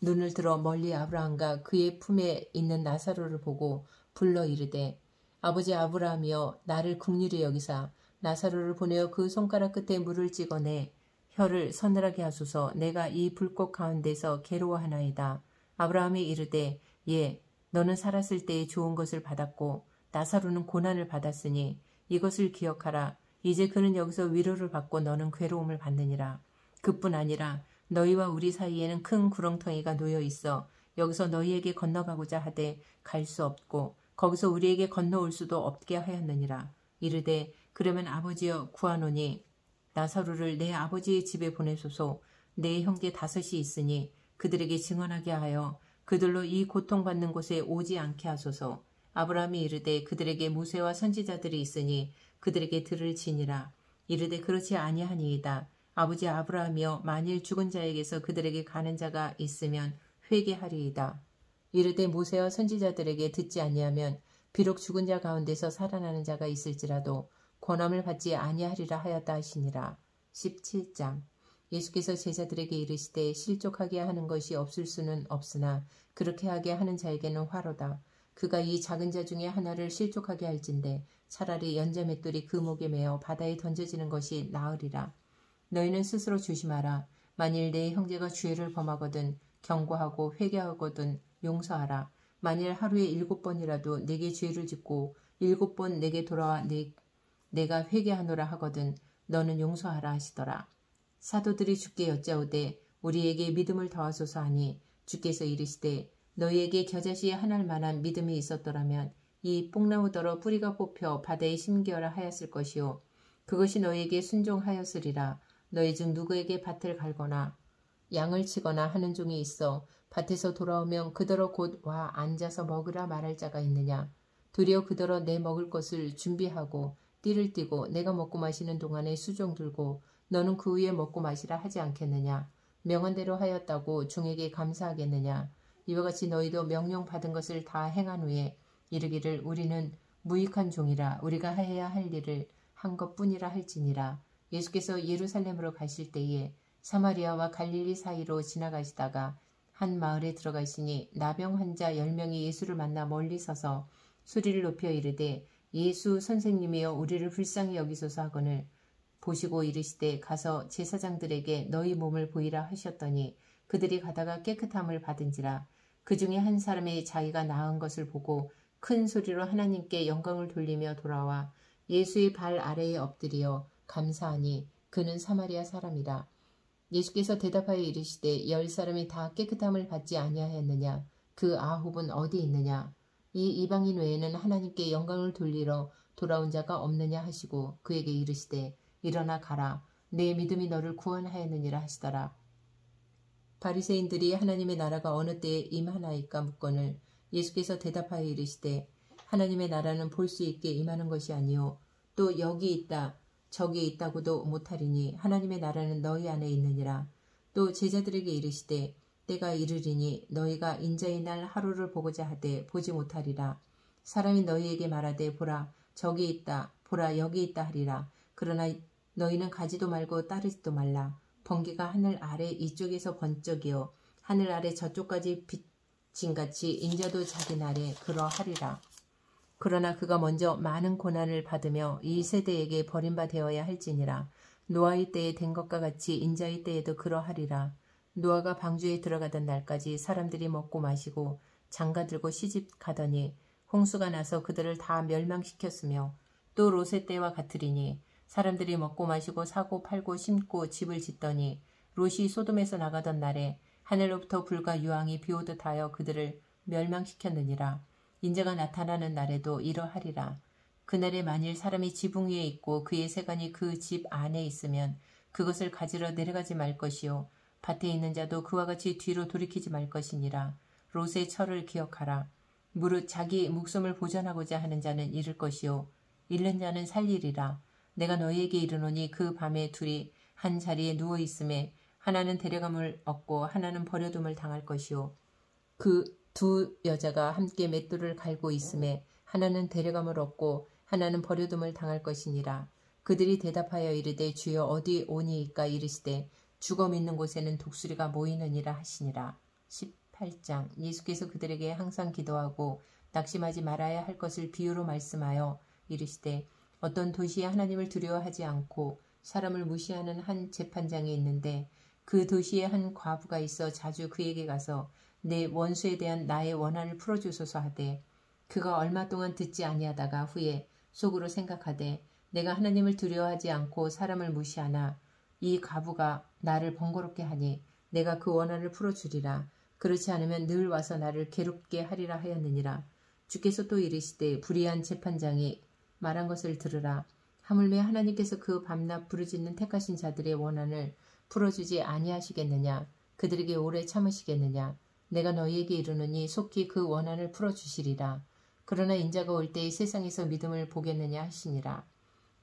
눈을 들어 멀리 아브라함과 그의 품에 있는 나사로를 보고 불러 이르되 아버지 아브라함이여 나를 긍휼히 여기사 나사로를 보내어 그 손가락 끝에 물을 찍어내 혀를 서늘하게 하소서. 내가 이 불꽃 가운데서 괴로워하나이다. 아브라함이 이르되 예 너는 살았을 때에 좋은 것을 받았고 나사로는 고난을 받았으니 이것을 기억하라. 이제 그는 여기서 위로를 받고 너는 괴로움을 받느니라. 그뿐 아니라 너희와 우리 사이에는 큰 구렁텅이가 놓여 있어 여기서 너희에게 건너가고자 하되 갈 수 없고 거기서 우리에게 건너올 수도 없게 하였느니라. 이르되 그러면 아버지여 구하노니 나사로를 내 아버지의 집에 보내소서. 내 형제 5이 있으니 그들에게 증언하게 하여 그들로 이 고통받는 곳에 오지 않게 하소서. 아브라함이 이르되 그들에게 모세와 선지자들이 있으니 그들에게 들을지니라. 이르되 그렇지 아니하니이다. 아버지 아브라함이여 만일 죽은 자에게서 그들에게 가는 자가 있으면 회개하리이다. 이르되 모세와 선지자들에게 듣지 아니하면 비록 죽은 자 가운데서 살아나는 자가 있을지라도 권함을 받지 아니하리라 하였다 하시니라. 17장. 예수께서 제자들에게 이르시되 실족하게 하는 것이 없을 수는 없으나 그렇게 하게 하는 자에게는 화로다. 그가 이 작은 자 중에 하나를 실족하게 할진대 차라리 연자 맷돌이 그 목에 매어 바다에 던져지는 것이 나으리라. 너희는 스스로 조심하라. 만일 내 형제가 죄를 범하거든 경고하고 회개하거든 용서하라. 만일 하루에 7번이라도 내게 죄를 짓고 7번 내게 돌아와 내가 회개하노라 하거든 너는 용서하라 하시더라. 사도들이 주께 여짜오되 우리에게 믿음을 더하소서 하니 주께서 이르시되 너희에게 겨자씨에 한알 만한 믿음이 있었더라면 이 뽕나무더러 뿌리가 뽑혀 바다에 심기어라 하였을 것이요 그것이 너희에게 순종하였으리라. 너희 중 누구에게 밭을 갈거나 양을 치거나 하는 종이 있어 밭에서 돌아오면 그더러 곧 와 앉아서 먹으라 말할 자가 있느냐. 도리어 그더러 내 먹을 것을 준비하고 띠를 띠고 내가 먹고 마시는 동안에 수종 들고 너는 그 후에 먹고 마시라 하지 않겠느냐. 명한 대로 하였다고 종에게 감사하겠느냐. 이와 같이 너희도 명령 받은 것을 다 행한 후에 이르기를 우리는 무익한 종이라 우리가 해야 할 일을 한 것뿐이라 할지니라. 예수께서 예루살렘으로 가실 때에 사마리아와 갈릴리 사이로 지나가시다가 한 마을에 들어가시니 나병 환자 10명이 예수를 만나 멀리 서서 소리를 높여 이르되 예수 선생님이여 우리를 불쌍히 여기소서 하거늘 보시고 이르시되 가서 제사장들에게 너희 몸을 보이라 하셨더니 그들이 가다가 깨끗함을 받은지라. 그 중에 한 사람이 자기가 나은 것을 보고 큰 소리로 하나님께 영광을 돌리며 돌아와 예수의 발 아래에 엎드려 감사하니 그는 사마리아 사람이라. 예수께서 대답하여 이르시되 10사람이 다 깨끗함을 받지 아니하였느냐. 그 9은 어디 있느냐. 이 이방인 외에는 하나님께 영광을 돌리러 돌아온 자가 없느냐 하시고 그에게 이르시되 일어나 가라. 내 믿음이 너를 구원하였느니라 하시더라. 바리새인들이 하나님의 나라가 어느 때에 임하나이까 묻거늘 예수께서 대답하여 이르시되 하나님의 나라는 볼 수 있게 임하는 것이 아니요 또 여기 있다 저기 있다고도 못하리니 하나님의 나라는 너희 안에 있느니라. 또 제자들에게 이르시되 때가 이르리니 너희가 인자의 날 하루를 보고자 하되 보지 못하리라. 사람이 너희에게 말하되 보라 저기 있다 보라 여기 있다 하리라. 그러나 너희는 가지도 말고 따르지도 말라. 번개가 하늘 아래 이쪽에서 번쩍이요 하늘 아래 저쪽까지 비침같이 인자도 자기 날에 그러하리라. 그러나 그가 먼저 많은 고난을 받으며 이 세대에게 버림바 되어야 할지니라. 노아의 때에 된 것과 같이 인자의 때에도 그러하리라. 노아가 방주에 들어가던 날까지 사람들이 먹고 마시고 장가들고 시집 가더니 홍수가 나서 그들을 다 멸망시켰으며 또 롯의 때와 같으리니 사람들이 먹고 마시고 사고 팔고 심고 집을 짓더니 롯이 소돔에서 나가던 날에 하늘로부터 불과 유황이 비오듯 하여 그들을 멸망시켰느니라. 인자가 나타나는 날에도 이러하리라. 그날에 만일 사람이 지붕 위에 있고 그의 세간이 그 집 안에 있으면 그것을 가지러 내려가지 말 것이요 밭에 있는 자도 그와 같이 뒤로 돌이키지 말 것이니라. 롯의 철을 기억하라. 무릇 자기 목숨을 보전하고자 하는 자는 잃을 것이요 잃는 자는 살리리라. 내가 너희에게 이르노니 그 밤에 둘이 한 자리에 누워 있음에 하나는 데려감을 얻고 하나는 버려둠을 당할 것이요 그 두 여자가 함께 맷돌을 갈고 있음에 하나는 데려감을 얻고 하나는 버려둠을 당할 것이니라. 그들이 대답하여 이르되 주여 어디 오니이까 이르시되 죽어 믿는 곳에는 독수리가 모이느니라 하시니라. 18장 예수께서 그들에게 항상 기도하고 낙심하지 말아야 할 것을 비유로 말씀하여 이르시되 어떤 도시에 하나님을 두려워하지 않고 사람을 무시하는 한 재판장이 있는데 그 도시에 한 과부가 있어 자주 그에게 가서 내 원수에 대한 나의 원한을 풀어주소서 하되 그가 얼마 동안 듣지 아니하다가 후에 속으로 생각하되 내가 하나님을 두려워하지 않고 사람을 무시하나 이 과부가 나를 번거롭게 하니 내가 그 원한을 풀어주리라. 그렇지 않으면 늘 와서 나를 괴롭게 하리라 하였느니라. 주께서 또 이르시되 불의한 재판장이 말한 것을 들으라. 하물며 하나님께서 그 밤낮 부르짖는 택하신 자들의 원한을 풀어주지 아니하시겠느냐. 그들에게 오래 참으시겠느냐. 내가 너희에게 이르노니 속히 그 원한을 풀어주시리라. 그러나 인자가 올 때에 세상에서 믿음을 보겠느냐 하시니라.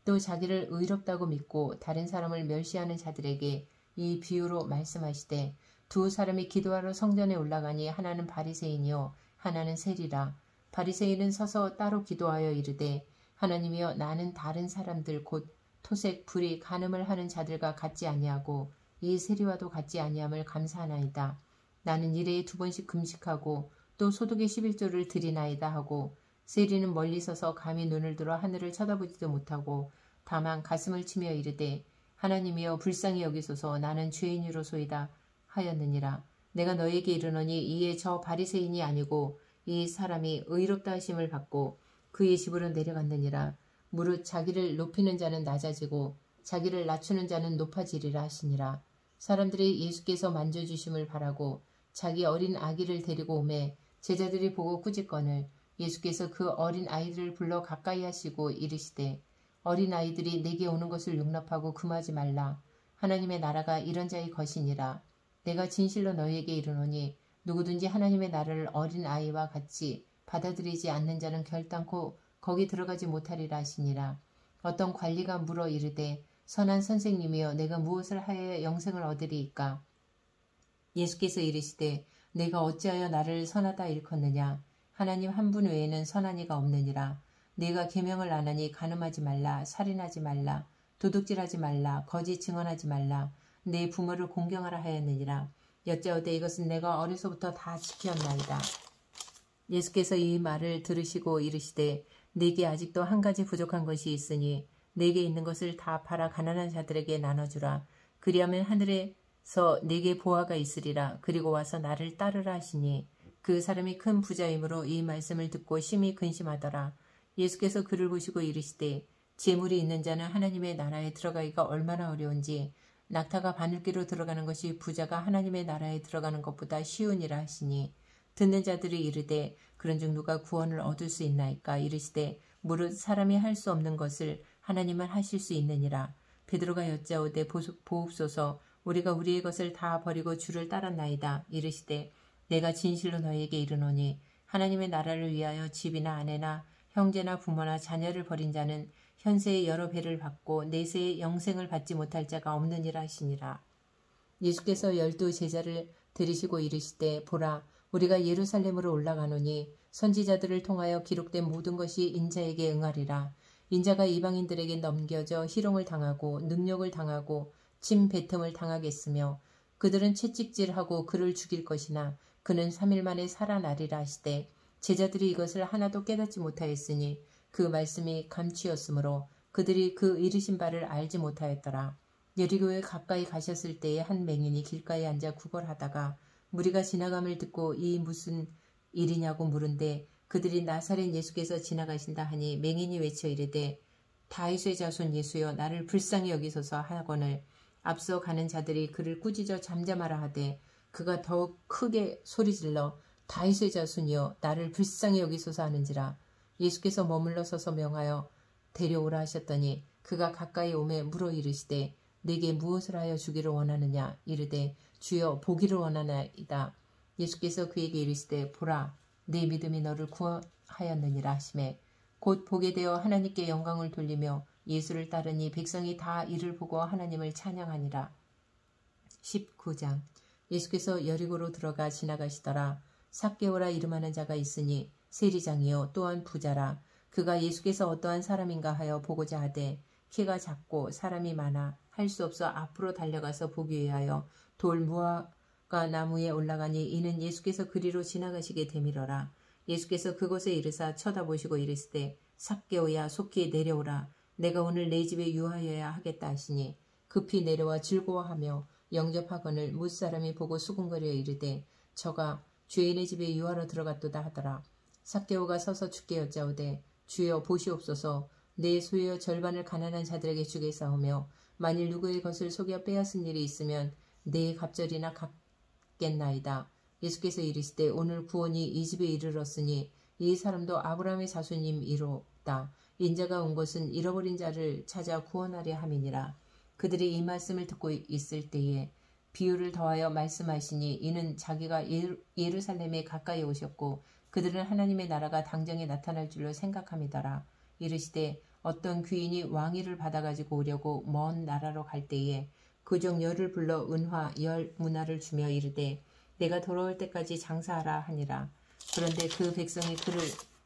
또 자기를 의롭다고 믿고 다른 사람을 멸시하는 자들에게 이 비유로 말씀하시되 두 사람이 기도하러 성전에 올라가니 하나는 바리새인이요 하나는 세리라. 바리새인은 서서 따로 기도하여 이르되 하나님이여 나는 다른 사람들 곧 토색 불의 간음을 하는 자들과 같지 아니하고 이 세리와도 같지 아니함을 감사하나이다. 나는 일회에 2번씩 금식하고 또 소득의 11조를 드리나이다 하고 세리는 멀리 서서 감히 눈을 들어 하늘을 쳐다보지도 못하고 다만 가슴을 치며 이르되 하나님이여 불쌍히 여기소서 나는 죄인이로소이다 하였느니라. 내가 너에게 이르노니 이에 저 바리새인이 아니고 이 사람이 의롭다 하심을 받고 그의 집으로 내려갔느니라. 무릇 자기를 높이는 자는 낮아지고 자기를 낮추는 자는 높아지리라 하시니라. 사람들이 예수께서 만져주심을 바라고 자기 어린 아기를 데리고 오매 제자들이 보고 꾸짖거늘 예수께서 그 어린 아이들을 불러 가까이 하시고 이르시되 어린 아이들이 내게 오는 것을 용납하고 금하지 말라. 하나님의 나라가 이런 자의 것이니라. 내가 진실로 너희에게 이르노니 누구든지 하나님의 나라를 어린 아이와 같이 받아들이지 않는 자는 결단코 거기 들어가지 못하리라 하시니라. 어떤 관리가 물어 이르되 선한 선생님이여 내가 무엇을 하여 영생을 얻으리이까? 예수께서 이르시되 내가 어찌하여 나를 선하다 일컫느냐? 하나님 한 분 외에는 선한 이가 없느니라. 내가 계명을 안 하니 간음하지 말라, 살인하지 말라, 도둑질하지 말라, 거짓 증언하지 말라, 내 부모를 공경하라 하였느니라. 여짜오되 이것은 내가 어려서부터 다 지켰나이다. 예수께서 이 말을 들으시고 이르시되 내게 아직도 한 가지 부족한 것이 있으니 내게 있는 것을 다 팔아 가난한 자들에게 나눠주라. 그리하면 하늘에서 내게 보화가 있으리라. 그리고 와서 나를 따르라 하시니 그 사람이 큰 부자이므로 이 말씀을 듣고 심히 근심하더라. 예수께서 그를 보시고 이르시되 재물이 있는 자는 하나님의 나라에 들어가기가 얼마나 어려운지 낙타가 바늘귀로 들어가는 것이 부자가 하나님의 나라에 들어가는 것보다 쉬우니라 하시니 듣는 자들이 이르되 그런즉 누가 구원을 얻을 수 있나이까? 이르시되 무릇 사람이 할 수 없는 것을 하나님은 하실 수 있느니라. 베드로가 여짜오되 보옵소서 우리가 우리의 것을 다 버리고 주를 따랐나이다. 이르시되 내가 진실로 너희에게 이르노니 하나님의 나라를 위하여 집이나 아내나 형제나 부모나 자녀를 버린 자는 현세의 여러 배를 받고 내세의 영생을 받지 못할 자가 없느니라 하시니라. 예수께서 12 제자를 데리시고 이르시되 보라 우리가 예루살렘으로 올라가노니 선지자들을 통하여 기록된 모든 것이 인자에게 응하리라. 인자가 이방인들에게 넘겨져 희롱을 당하고 능욕을 당하고 침 뱉음을 당하겠으며 그들은 채찍질하고 그를 죽일 것이나 그는 3일 만에 살아나리라 하시되 제자들이 이것을 하나도 깨닫지 못하였으니 그 말씀이 감추었으므로 그들이 그 이르신 바를 알지 못하였더라. 여리고에 가까이 가셨을 때에 한 맹인이 길가에 앉아 구걸하다가 무리가 지나감을 듣고 이 무슨 일이냐고 물은데 그들이 나사렛 예수께서 지나가신다 하니 맹인이 외쳐 이르되 다윗의 자손 예수여 나를 불쌍히 여기소서 하거늘 앞서 가는 자들이 그를 꾸짖어 잠잠하라 하되 그가 더욱 크게 소리질러 다윗의 자손이여 나를 불쌍히 여기소서 하는지라. 예수께서 머물러 서서 명하여 데려오라 하셨더니 그가 가까이 오매 물어 이르시되 내게 무엇을 하여 주기를 원하느냐? 이르되 주여 보기를 원하나이다. 예수께서 그에게 이르시되 보라 네 믿음이 너를 구하였느니라 하시매 곧 보게 되어 하나님께 영광을 돌리며 예수를 따르니 백성이 다 이를 보고 하나님을 찬양하니라. 19장 예수께서 여리고로 들어가 지나가시더라. 삭개오라 이름하는 자가 있으니 세리장이요 또한 부자라. 그가 예수께서 어떠한 사람인가 하여 보고자 하되 키가 작고 사람이 많아 할 수 없어 앞으로 달려가서 보기 위하여 돌 무화과 나무에 올라가니 이는 예수께서 그리로 지나가시게 되밀어라. 예수께서 그곳에 이르사 쳐다보시고 이르시되 삭개오야 속히 내려오라. 내가 오늘 내 집에 유하여야 하겠다 하시니 급히 내려와 즐거워하며 영접하거늘 무사람이 보고 수군거려 이르되 저가 주인의 집에 유하러 들어갔도다 하더라. 삭개오가 서서 주께 여짜오되 주여 보시옵소서 내 소유의 절반을 가난한 자들에게 주겠사오며 만일 누구의 것을 속여 빼앗은 일이 있으면 내 갑절이나 갚겠나이다. 예수께서 이르시되 오늘 구원이 이 집에 이르렀으니 이 사람도 아브라함의 자손임이로다. 인자가 온 것은 잃어버린 자를 찾아 구원하려 함이니라. 그들이 이 말씀을 듣고 있을 때에 비유를 더하여 말씀하시니 이는 자기가 예루살렘에 가까이 오셨고 그들은 하나님의 나라가 당장에 나타날 줄로 생각함이더라. 이르시되 어떤 귀인이 왕위를 받아가지고 오려고 먼 나라로 갈 때에 그중 10을 불러 은화 10 문화를 주며 이르되 내가 돌아올 때까지 장사하라 하니라. 그런데 그 백성이 그를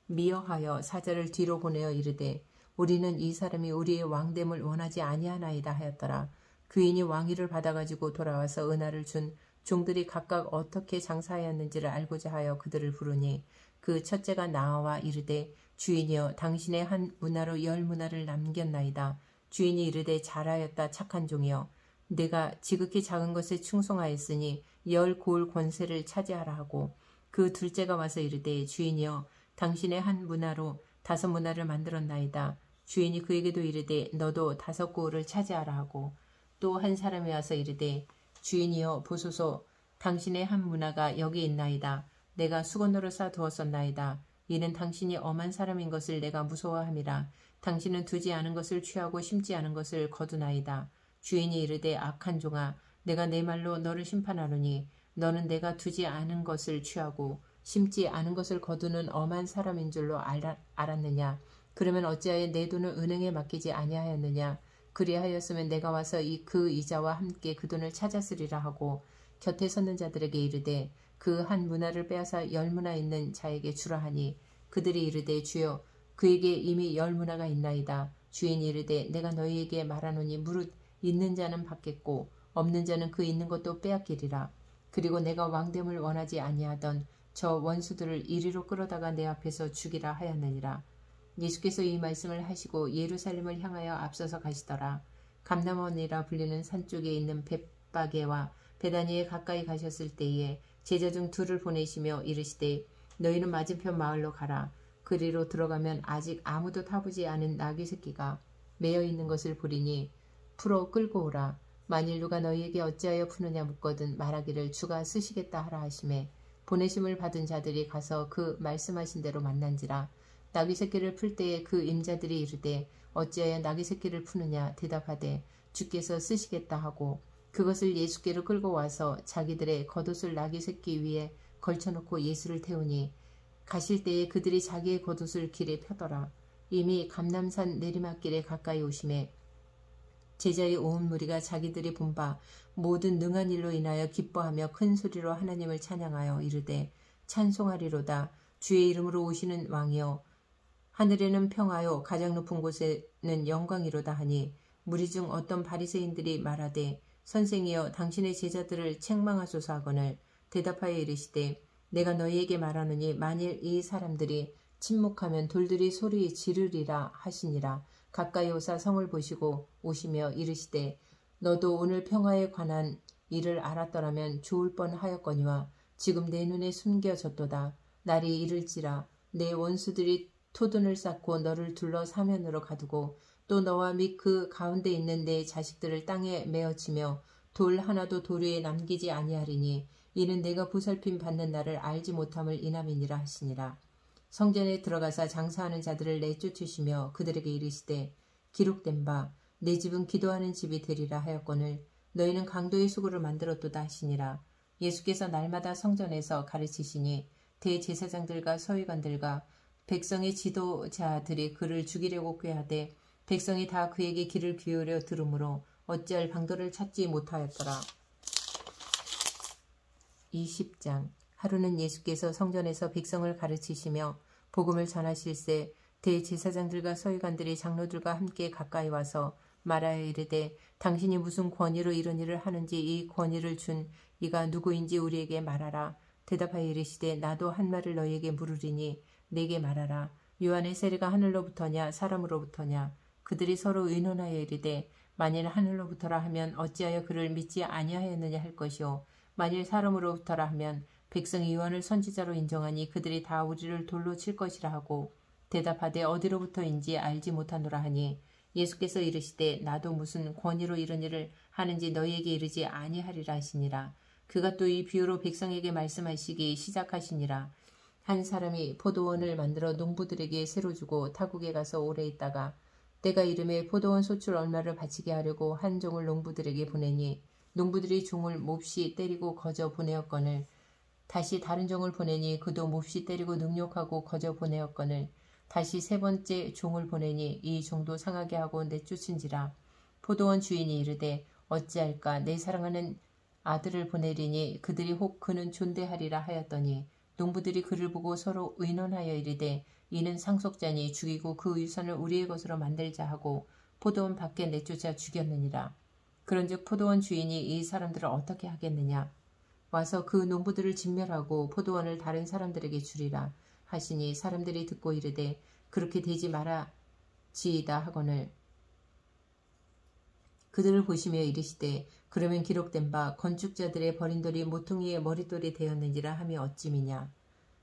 미워하여 사자를 뒤로 보내어 이르되 우리는 이 사람이 우리의 왕됨을 원하지 아니하나이다 하였더라. 귀인이 왕위를 받아가지고 돌아와서 은화를 준 종들이 각각 어떻게 장사하였는지를 알고자 하여 그들을 부르니 그 첫째가 나와 이르되 주인이여 당신의 한 문화로 10 문화를 남겼나이다. 주인이 이르되 잘하였다 착한 종이여 내가 지극히 작은 것에 충성하였으니 10 고을 권세를 차지하라 하고 그 둘째가 와서 이르되 주인이여 당신의 한 문화로 5 문화를 만들었나이다. 주인이 그에게도 이르되 너도 5 고을을 차지하라 하고 또 한 사람이 와서 이르되 주인이여 보소서 당신의 한 문화가 여기 있나이다. 내가 수건으로 싸두었었나이다. 이는 당신이 엄한 사람인 것을 내가 무서워함이라. 당신은 두지 않은 것을 취하고 심지 않은 것을 거두나이다. 주인이 이르되 악한 종아, 내가 내 말로 너를 심판하노니 너는 내가 두지 않은 것을 취하고 심지 않은 것을 거두는 엄한 사람인 줄로 알았느냐? 그러면 어찌하여 내 돈을 은행에 맡기지 아니하였느냐? 그리하였으면 내가 와서 그 이자와 함께 그 돈을 찾았으리라 하고 곁에 섰는 자들에게 이르되 그 한 문화를 빼앗아 10문화 있는 자에게 주라 하니 그들이 이르되 주여 그에게 이미 10문화가 있나이다. 주인이 이르되 내가 너희에게 말하노니 무릇 있는 자는 받겠고 없는 자는 그 있는 것도 빼앗기리라. 그리고 내가 왕됨을 원하지 아니하던 저 원수들을 이리로 끌어다가 내 앞에서 죽이라 하였느니라. 예수께서 이 말씀을 하시고 예루살렘을 향하여 앞서서 가시더라. 감람원이라 불리는 산 쪽에 있는 벳바게와 베다니에 가까이 가셨을 때에 제자 중 둘을 보내시며 이르시되 너희는 맞은편 마을로 가라. 그리로 들어가면 아직 아무도 타보지 않은 나귀 새끼가 매여 있는 것을 보리니 풀어 끌고 오라. 만일 누가 너희에게 어찌하여 푸느냐 묻거든 말하기를 주가 쓰시겠다 하라 하시매 보내심을 받은 자들이 가서 그 말씀하신 대로 만난지라. 나귀 새끼를 풀 때에 그 임자들이 이르되 어찌하여 나귀 새끼를 푸느냐 대답하되 주께서 쓰시겠다 하고 그것을 예수께로 끌고 와서 자기들의 겉옷을 나귀 새끼 위에 걸쳐놓고 예수를 태우니 가실 때에 그들이 자기의 겉옷을 길에 펴더라. 이미 감람산 내리막길에 가까이 오심에 제자의 온 무리가 자기들이 본 바 모든 능한 일로 인하여 기뻐하며 큰 소리로 하나님을 찬양하여 이르되 찬송하리로다. 주의 이름으로 오시는 왕이여 하늘에는 평화요 가장 높은 곳에는 영광이로다 하니 무리 중 어떤 바리새인들이 말하되 선생이여 당신의 제자들을 책망하소서 하거늘 대답하여 이르시되 내가 너희에게 말하노니 만일 이 사람들이 침묵하면 돌들이 소리 지르리라 하시니라. 가까이 오사 성을 보시고 오시며 이르시되 너도 오늘 평화에 관한 일을 알았더라면 좋을 뻔하였거니와 지금 내 눈에 숨겨졌도다. 날이 이를지라 내 원수들이 토둔을 쌓고 너를 둘러 사면으로 가두고 또 너와 및 그 가운데 있는 내 자식들을 땅에 메어치며 돌 하나도 돌 위에 남기지 아니하리니 이는 내가 보살핌 받는 날을 알지 못함을 인함이니라 하시니라. 성전에 들어가사 장사하는 자들을 내쫓으시며 그들에게 이르시되 기록된 바 내 집은 기도하는 집이 되리라 하였거늘 너희는 강도의 수구를 만들었도다 하시니라. 예수께서 날마다 성전에서 가르치시니 대제사장들과 서기관들과 백성의 지도자들이 그를 죽이려고 꾀하되 백성이 다 그에게 귀를 기울여 들으므로 어찌할 방도를 찾지 못하였더라. 20장 하루는 예수께서 성전에서 백성을 가르치시며 복음을 전하실새 대제사장들과 서기관들이 장로들과 함께 가까이 와서 말하여 이르되 당신이 무슨 권위로 이런 일을 하는지 이 권위를 준 이가 누구인지 우리에게 말하라. 대답하여 이르시되 나도 한 말을 너희에게 물으리니 내게 말하라. 요한의 세례가 하늘로부터냐 사람으로부터냐. 그들이 서로 의논하여 이르되 만일 하늘로부터라 하면 어찌하여 그를 믿지 아니하였느냐 할 것이요 만일 사람으로부터라 하면 백성이 요한을 선지자로 인정하니 그들이 다 우리를 돌로 칠 것이라 하고 대답하되 어디로부터인지 알지 못하노라 하니 예수께서 이르시되 나도 무슨 권위로 이런 일을 하는지 너희에게 이르지 아니하리라 하시니라. 그가 또 이 비유로 백성에게 말씀하시기 시작하시니라. 한 사람이 포도원을 만들어 농부들에게 새로 주고 타국에 가서 오래 있다가 때가 이름에 포도원 소출 얼마를 바치게 하려고 한 종을 농부들에게 보내니 농부들이 종을 몹시 때리고 거저 보내었거늘 다시 다른 종을 보내니 그도 몹시 때리고 능욕하고 거저 보내었거늘 다시 세 번째 종을 보내니 이 종도 상하게 하고 내쫓은지라. 포도원 주인이 이르되 어찌할까 내 사랑하는 아들을 보내리니 그들이 혹 그는 존대하리라 하였더니 농부들이 그를 보고 서로 의논하여 이르되 이는 상속자니 죽이고 그 유산을 우리의 것으로 만들자 하고 포도원 밖에 내쫓아 죽였느니라. 그런즉 포도원 주인이 이 사람들을 어떻게 하겠느냐. 와서 그 농부들을 진멸하고 포도원을 다른 사람들에게 주리라 하시니 사람들이 듣고 이르되 그렇게 되지 말아지이다 하거늘 그들을 보시며 이르시되 그러면 기록된 바 건축자들의 버린 돌이 모퉁이의 머릿돌이 되었는지라 함이 어찌미냐.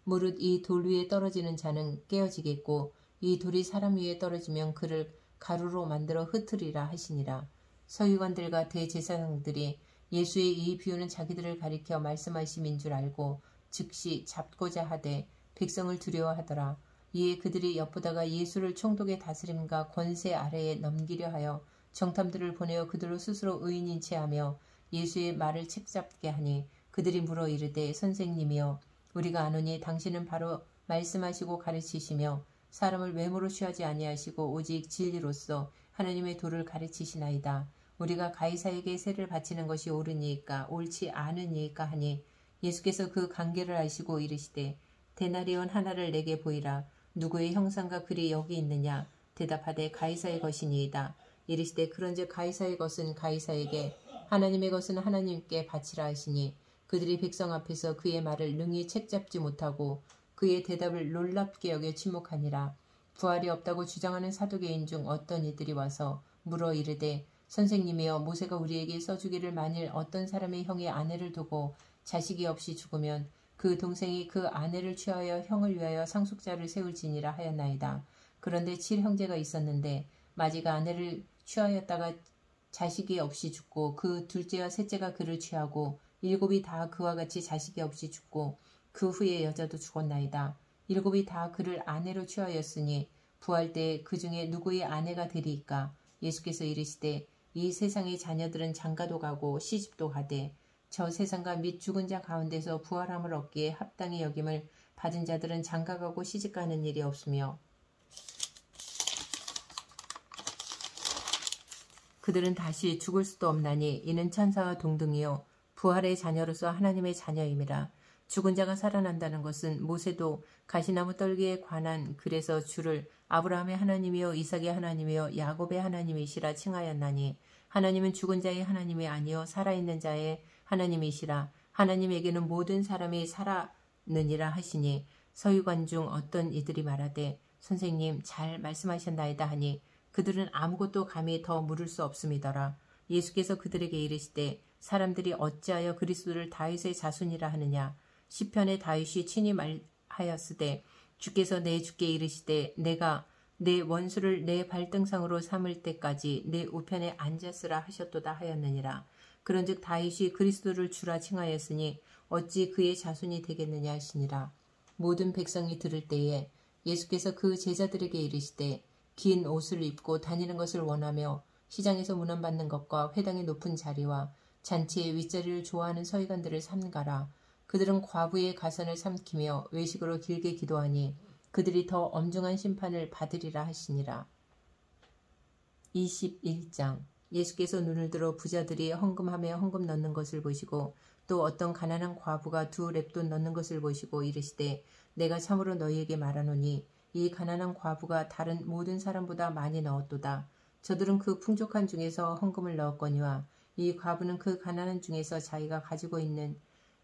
무릇 이 돌 위에 떨어지는 자는 깨어지겠고 이 돌이 사람 위에 떨어지면 그를 가루로 만들어 흩으리라 하시니라. 서기관들과 대제사장들이 예수의 이 비유는 자기들을 가리켜 말씀하심인 줄 알고 즉시 잡고자 하되 백성을 두려워하더라. 이에 그들이 엿보다가 예수를 총독의 다스림과 권세 아래에 넘기려 하여 정탐들을 보내어 그들로 스스로 의인인 체하며 예수의 말을 책잡게 하니 그들이 물어 이르되 선생님이여 우리가 아노니 당신은 바로 말씀하시고 가르치시며 사람을 외모로 취하지 아니하시고 오직 진리로서 하나님의 도를 가르치시나이다. 우리가 가이사에게 세를 바치는 것이 옳으니까 옳지 않으니까 하니 예수께서 그 관계를 아시고 이르시되 데나리온 하나를 내게 보이라. 누구의 형상과 글이 여기 있느냐? 대답하되 가이사의 것이니이다. 이르시되 그런즉 가이사의 것은 가이사에게 하나님의 것은 하나님께 바치라 하시니 그들이 백성 앞에서 그의 말을 능히 책잡지 못하고 그의 대답을 놀랍게 여겨 침묵하니라. 부활이 없다고 주장하는 사두개인 중 어떤 이들이 와서 물어 이르되 선생님이여 모세가 우리에게 써주기를 만일 어떤 사람의 형이 아내를 두고 자식이 없이 죽으면 그 동생이 그 아내를 취하여 형을 위하여 상속자를 세울지니라 하였나이다. 그런데 7형제가 있었는데 마지가 아내를 취하였다가 자식이 없이 죽고 그 둘째와 셋째가 그를 취하고 7이 다 그와 같이 자식이 없이 죽고 그 후에 여자도 죽었나이다. 7이 다 그를 아내로 취하였으니 부활 때에 그 중에 누구의 아내가 되리이까? 예수께서 이르시되 이 세상의 자녀들은 장가도 가고 시집도 가되 저 세상과 및 죽은 자 가운데서 부활함을 얻기에 합당히 여김을 받은 자들은 장가가고 시집가는 일이 없으며 그들은 다시 죽을 수도 없나니 이는 천사와 동등이요 부활의 자녀로서 하나님의 자녀임이라. 죽은 자가 살아난다는 것은 모세도 가시나무 떨기에 관한 글에서 주를 아브라함의 하나님이요 이삭의 하나님이요 야곱의 하나님이시라 칭하였나니 하나님은 죽은 자의 하나님이 아니요 살아있는 자의 하나님이시라. 하나님에게는 모든 사람이 살아느니라 하시니 서유관 중 어떤 이들이 말하되 선생님 잘 말씀하셨나이다 하니 그들은 아무것도 감히 더 물을 수 없음이더라. 예수께서 그들에게 이르시되 사람들이 어찌하여 그리스도를 다윗의 자손이라 하느냐. 시편에 다윗이 친히 말하였으되 주께서 내 주께 이르시되 내가 내 원수를 내 발등상으로 삼을 때까지 내 우편에 앉았으라 하셨도다 하였느니라. 그런즉 다윗이 그리스도를 주라 칭하였으니 어찌 그의 자손이 되겠느냐 하시니라. 모든 백성이 들을 때에 예수께서 그 제자들에게 이르시되 긴 옷을 입고 다니는 것을 원하며 시장에서 문안받는 것과 회당의 높은 자리와 잔치의 윗자리를 좋아하는 서기관들을 삼가라. 그들은 과부의 가선을 삼키며 외식으로 길게 기도하니 그들이 더 엄중한 심판을 받으리라 하시니라. 21장 예수께서 눈을 들어 부자들이 헌금하며 헌금 넣는 것을 보시고 또 어떤 가난한 과부가 2렙돈 넣는 것을 보시고 이르시되 내가 참으로 너희에게 말하노니 이 가난한 과부가 다른 모든 사람보다 많이 넣었도다. 저들은 그 풍족한 중에서 헌금을 넣었거니와 이 과부는 그 가난한 중에서 자기가 가지고 있는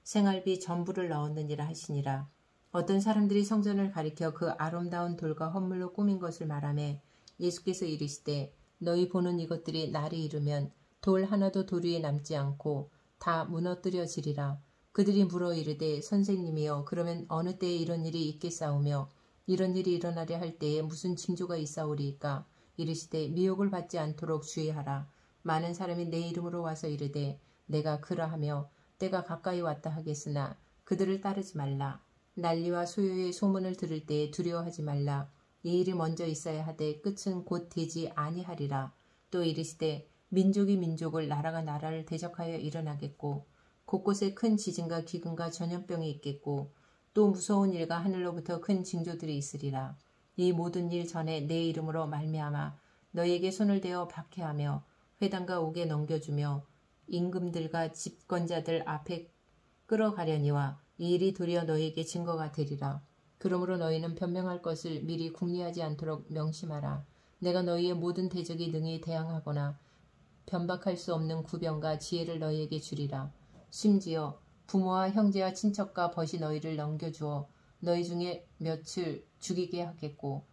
생활비 전부를 넣었느니라 하시니라. 어떤 사람들이 성전을 가리켜 그 아름다운 돌과 헌물로 꾸민 것을 말하매 예수께서 이르시되 너희 보는 이것들이 날이 이르면 돌 하나도 돌 위에 남지 않고 다 무너뜨려지리라. 그들이 물어 이르되 선생님이여 그러면 어느 때에 이런 일이 있겠사오며 이런 일이 일어나려 할 때에 무슨 징조가 있사오리이까? 이르시되 미혹을 받지 않도록 주의하라. 많은 사람이 내 이름으로 와서 이르되 내가 그러하며 때가 가까이 왔다 하겠으나 그들을 따르지 말라. 난리와 소요의 소문을 들을 때에 두려워하지 말라. 이 일이 먼저 있어야 하되 끝은 곧 되지 아니하리라. 또 이르시되 민족이 민족을 나라가 나라를 대적하여 일어나겠고 곳곳에 큰 지진과 기근과 전염병이 있겠고 또 무서운 일과 하늘로부터 큰 징조들이 있으리라. 이 모든 일 전에 내 이름으로 말미암아 너희에게 손을 대어 박해하며 회당과 옥에 넘겨주며 임금들과 집권자들 앞에 끌어가려니와 이 일이 도리어 너희에게 증거가 되리라. 그러므로 너희는 변명할 것을 미리 궁리하지 않도록 명심하라. 내가 너희의 모든 대적이 능히 대항하거나 변박할 수 없는 구병과 지혜를 너희에게 주리라. 심지어 부모와 형제와 친척과 벗이 너희를 넘겨주어 너희 중에 몇을 죽이게 하겠고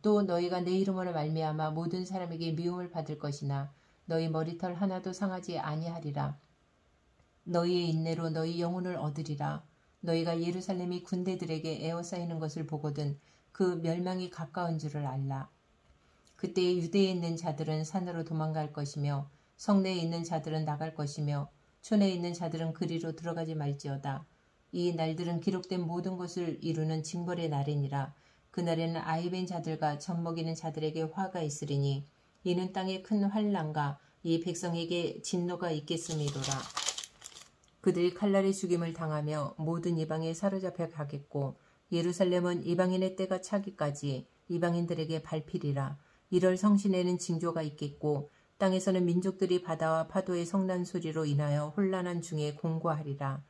또 너희가 내 이름으로 말미암아 모든 사람에게 미움을 받을 것이나 너희 머리털 하나도 상하지 아니하리라. 너희의 인내로 너희 영혼을 얻으리라. 너희가 예루살렘이 군대들에게 에워싸이는 것을 보거든 그 멸망이 가까운 줄을 알라. 그때에 유대에 있는 자들은 산으로 도망갈 것이며 성내에 있는 자들은 나갈 것이며 촌에 있는 자들은 그리로 들어가지 말지어다. 이 날들은 기록된 모든 것을 이루는 징벌의 날이니라. 그날에는 아이벤 자들과 젖먹이는 자들에게 화가 있으리니 이는 땅에 큰 환난과 이 백성에게 진노가 있겠음이로라. 그들이 칼날의 죽임을 당하며 모든 이방에 사로잡혀 가겠고 예루살렘은 이방인의 때가 차기까지 이방인들에게 밟히리라. 이럴 성신에는 징조가 있겠고 땅에서는 민족들이 바다와 파도의 성난 소리로 인하여 혼란한 중에 공고하리라.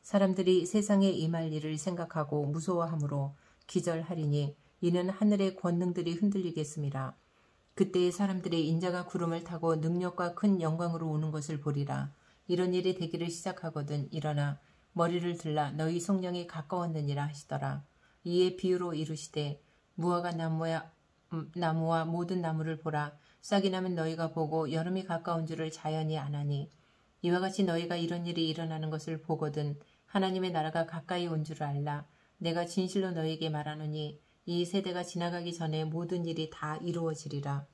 사람들이 세상에 임할 일을 생각하고 무서워하므로 기절하리니 이는 하늘의 권능들이 흔들리겠음이라. 그때의 사람들의 인자가 구름을 타고 능력과 큰 영광으로 오는 것을 보리라. 이런 일이 되기를 시작하거든 일어나 머리를 들라 너희 성령이 가까웠느니라 하시더라. 이에 비유로 이르시되 무화과 나무와 모든 나무를 보라. 싹이 나면 너희가 보고 여름이 가까운 줄을 자연히 아나니 이와 같이 너희가 이런 일이 일어나는 것을 보거든 하나님의 나라가 가까이 온 줄을 알라. 내가 진실로 너희에게 말하노니 이 세대가 지나가기 전에 모든 일이 다 이루어지리라.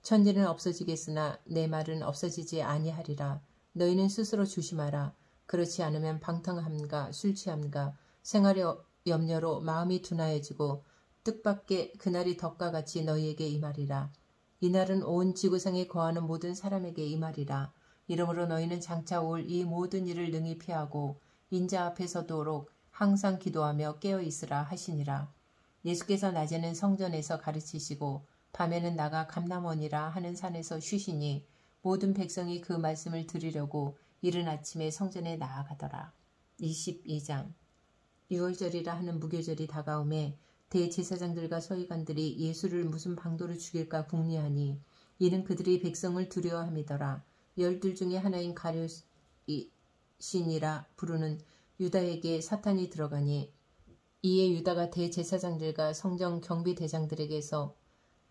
천지는 없어지겠으나 내 말은 없어지지 아니하리라. 너희는 스스로 조심하라. 그렇지 않으면 방탕함과 술취함과 생활의 염려로 마음이 둔하여지고 뜻밖의 그날이 덕과 같이 너희에게 임하리라. 이날은 온 지구상에 거하는 모든 사람에게 임하리라. 이러므로 너희는 장차 올 이 모든 일을 능히 피하고 인자 앞에 서도록 항상 기도하며 깨어 있으라 하시니라. 예수께서 낮에는 성전에서 가르치시고 밤에는 나가 감람원이라 하는 산에서 쉬시니 모든 백성이 그 말씀을 들으려고 이른 아침에 성전에 나아가더라. 22장 유월절이라 하는 무교절이 다가오매 대제사장들과 서기관들이 예수를 무슨 방도로 죽일까 궁리하니 이는 그들이 백성을 두려워함이더라. 12 중에 하나인 가룟신이라 부르는 유다에게 사탄이 들어가니 이에 유다가 대제사장들과 성전 경비대장들에게서